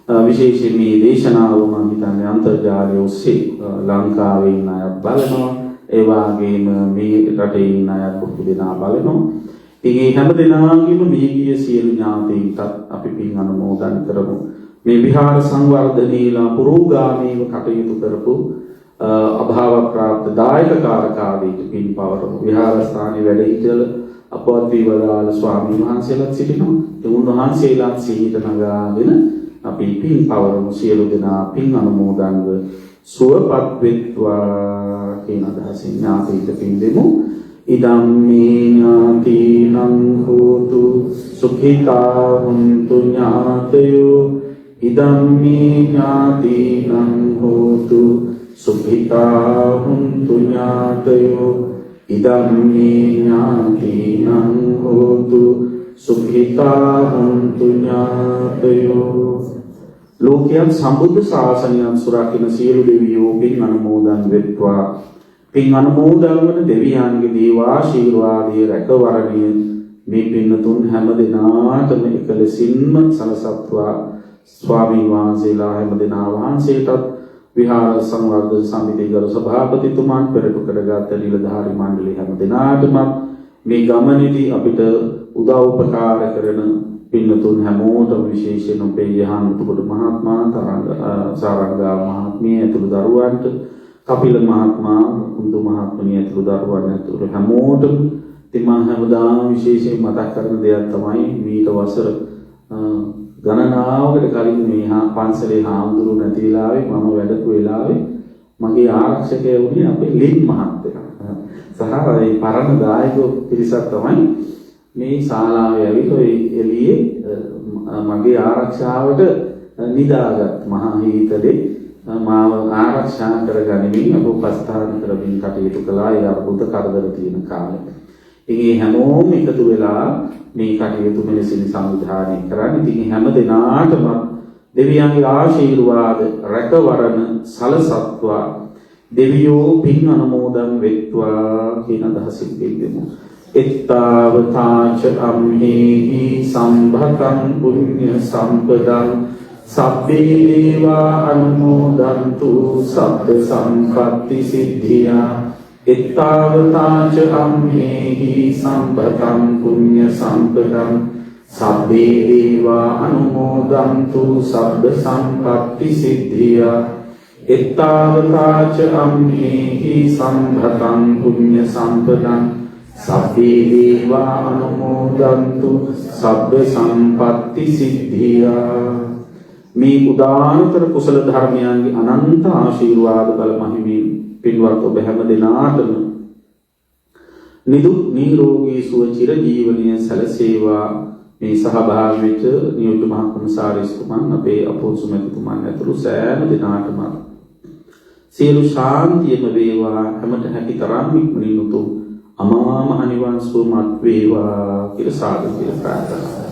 විශේෂයෙන් මේ දේශනාව මම හිතන්නේ අන්තර්ජාලය ඔස්සේ ලංකාවේ ඉන්න අය බලනවා. ඒ වගේම මේ රටේ ඉන්න අය බොහෝ දෙනා බලනවා. ඉතින් මේ හැම දෙනාගේම මියගිය සියලු ඥාතීන්ට අපි පින් අනුමෝදන් කරමු. මේ විහාර සංවර්ධනයේලා පුරෝගාමීව කටයුතු කරපු අභාව ප්‍රාප්ත දායක කාරකාදීට පින් පවරමු. විහාරස්ථානයේ වැඩ සිටල අපවත් වී වදාළ ස්වාමීන් වහන්සේලාත් සිටිනවා. ඒ උන්වහන්සේලාත් සිහිත නගාගෙන අපි පින් පවරමු. සියලු දෙනා පින් අනුමෝදන්ව සුවපත් වෙත්වා කියන අදහසින් ඥාතීන්ට පින් දෙමු. ඉදම්මේ ඥාතිනං හෝතු සුඛිතා හුන්තු ඥාතයෝ ඉදම්මේ ඥාතිනං හෝතු සුඛිතා හුන්තු ඥාතයෝ ඉදම්මේ ඥාතිනං හෝතු සුඛිතා හුන්තු ඥාතයෝ. ලෝකයන් සම්බුද්ධ ශාසනයන් සුරකින්න සියලු දෙවියෝ පින් අනුමෝදන් වෙත්වා. පින් අනුමෝදන් වන දෙවියන්ගේ දේවාශීර්වාදයේ රැකවරණය මේ පින්නතුන් හැම දිනාටම එකලසින්ම සලසත්වා. ස්වාමීන් වහන්සේලා හැම දිනා වහන්සේටත් විහාර සංවර්ධන සමිතියේ ගරු සභාපතිතුමන් පෙරටු කරගත් නිලධාරී මණ්ඩලය හැම දිනාටම මේ ගමනේදී අපිට උදව් උපකාර කරන පින්නතුන් හැමෝටම විශේෂයෙන් අපේ යහන්තුගොඩ මහත්මයා සාරංගා මහත්මිය ඇතුළු දරුවන්ට කපිල මහත්මයා කුඳු මහත්මිය ඇතුළු දරුවන් ඇතුළු හැමෝටම තිමා හැමදාම විශේෂයෙන් මතක් කරන දෙයක් තමයි මීට වසර ගණනාවකට කලින් මේ පන්සලේ හාමුදුරු නැති වෙලාවේ මම වැඩපු වෙලාවේ මගේ ආරක්ෂකය වුණේ අපේ ලින් මහත්තයා. සහ ඒ පරණ දායක පිරිසක් තමයි මේ ශාලාවේ ඇවිත් එළියේ මගේ ආරක්ෂාවට නිදාගත් මහා හීතලේ මාව ආරක්ෂා කරගනිමින් අප උපස්ථාන කරමින් කටයුතු කළා. ඒ අරුත කරදර තියෙන කාලේ. ඉතින් හැමෝම එකතු වෙලා මේ කටයුතු මෙලෙසින් සංවිධානය කරන්නේ. ඉතින් හැම දිනාටම දෙවියන්ගේ ආශිර්වාද රැකවරණ සලසත්වා දෙවියෝ පින් අනුමෝදන් වෙත්වා කියන අදහසින් පිළිගමු. එත්තාවතාච අම්හෙහි සම්භතං පුඤ්ඤ සම්පදං සබ්බේ දේවා අනුමෝදන්තු සබ්බ සම්පත්ති සිද්ධියා. එත්තාවතාච අම්හෙහි සම්භතං පුඤ්ඤ සම්පදං සබ්බේ දේවා අනුමෝදන්තු සබ්බ සම්පත්ති සිද්ධියා. එත්තාවතාච අම්හෙහි සම්භතං පුඤ්ඤ සම්පදං සබ්බේ දේවා අනුමෝදන්තු සබ්බ සම්පත්ති සිද්ධියා. මේ උදානතර කුසල ධර්මයන්ගේ අනන්ත ආශිර්වාද බල මහිමින් පින්වත් ඔබ හැම දිනාටම නිදුක් නිරෝගී සුව චිර ජීවනයේ සැලසේවා. මේ සහභාගී වෙච්ච නියුක්ත මහ කොමසාරිස්තුමන් අපේ අපෝසුමැතිතුමන් ඇතුළු සෑම දිනාටම සියලු ශාන්තියම වේවා. හැමත හැකි තරම් ඉක්මනින් උතුම් අමා මහ නිවන් සුවමත් වේවා කියලා සාදු කියලා ප්‍රාර්ථනා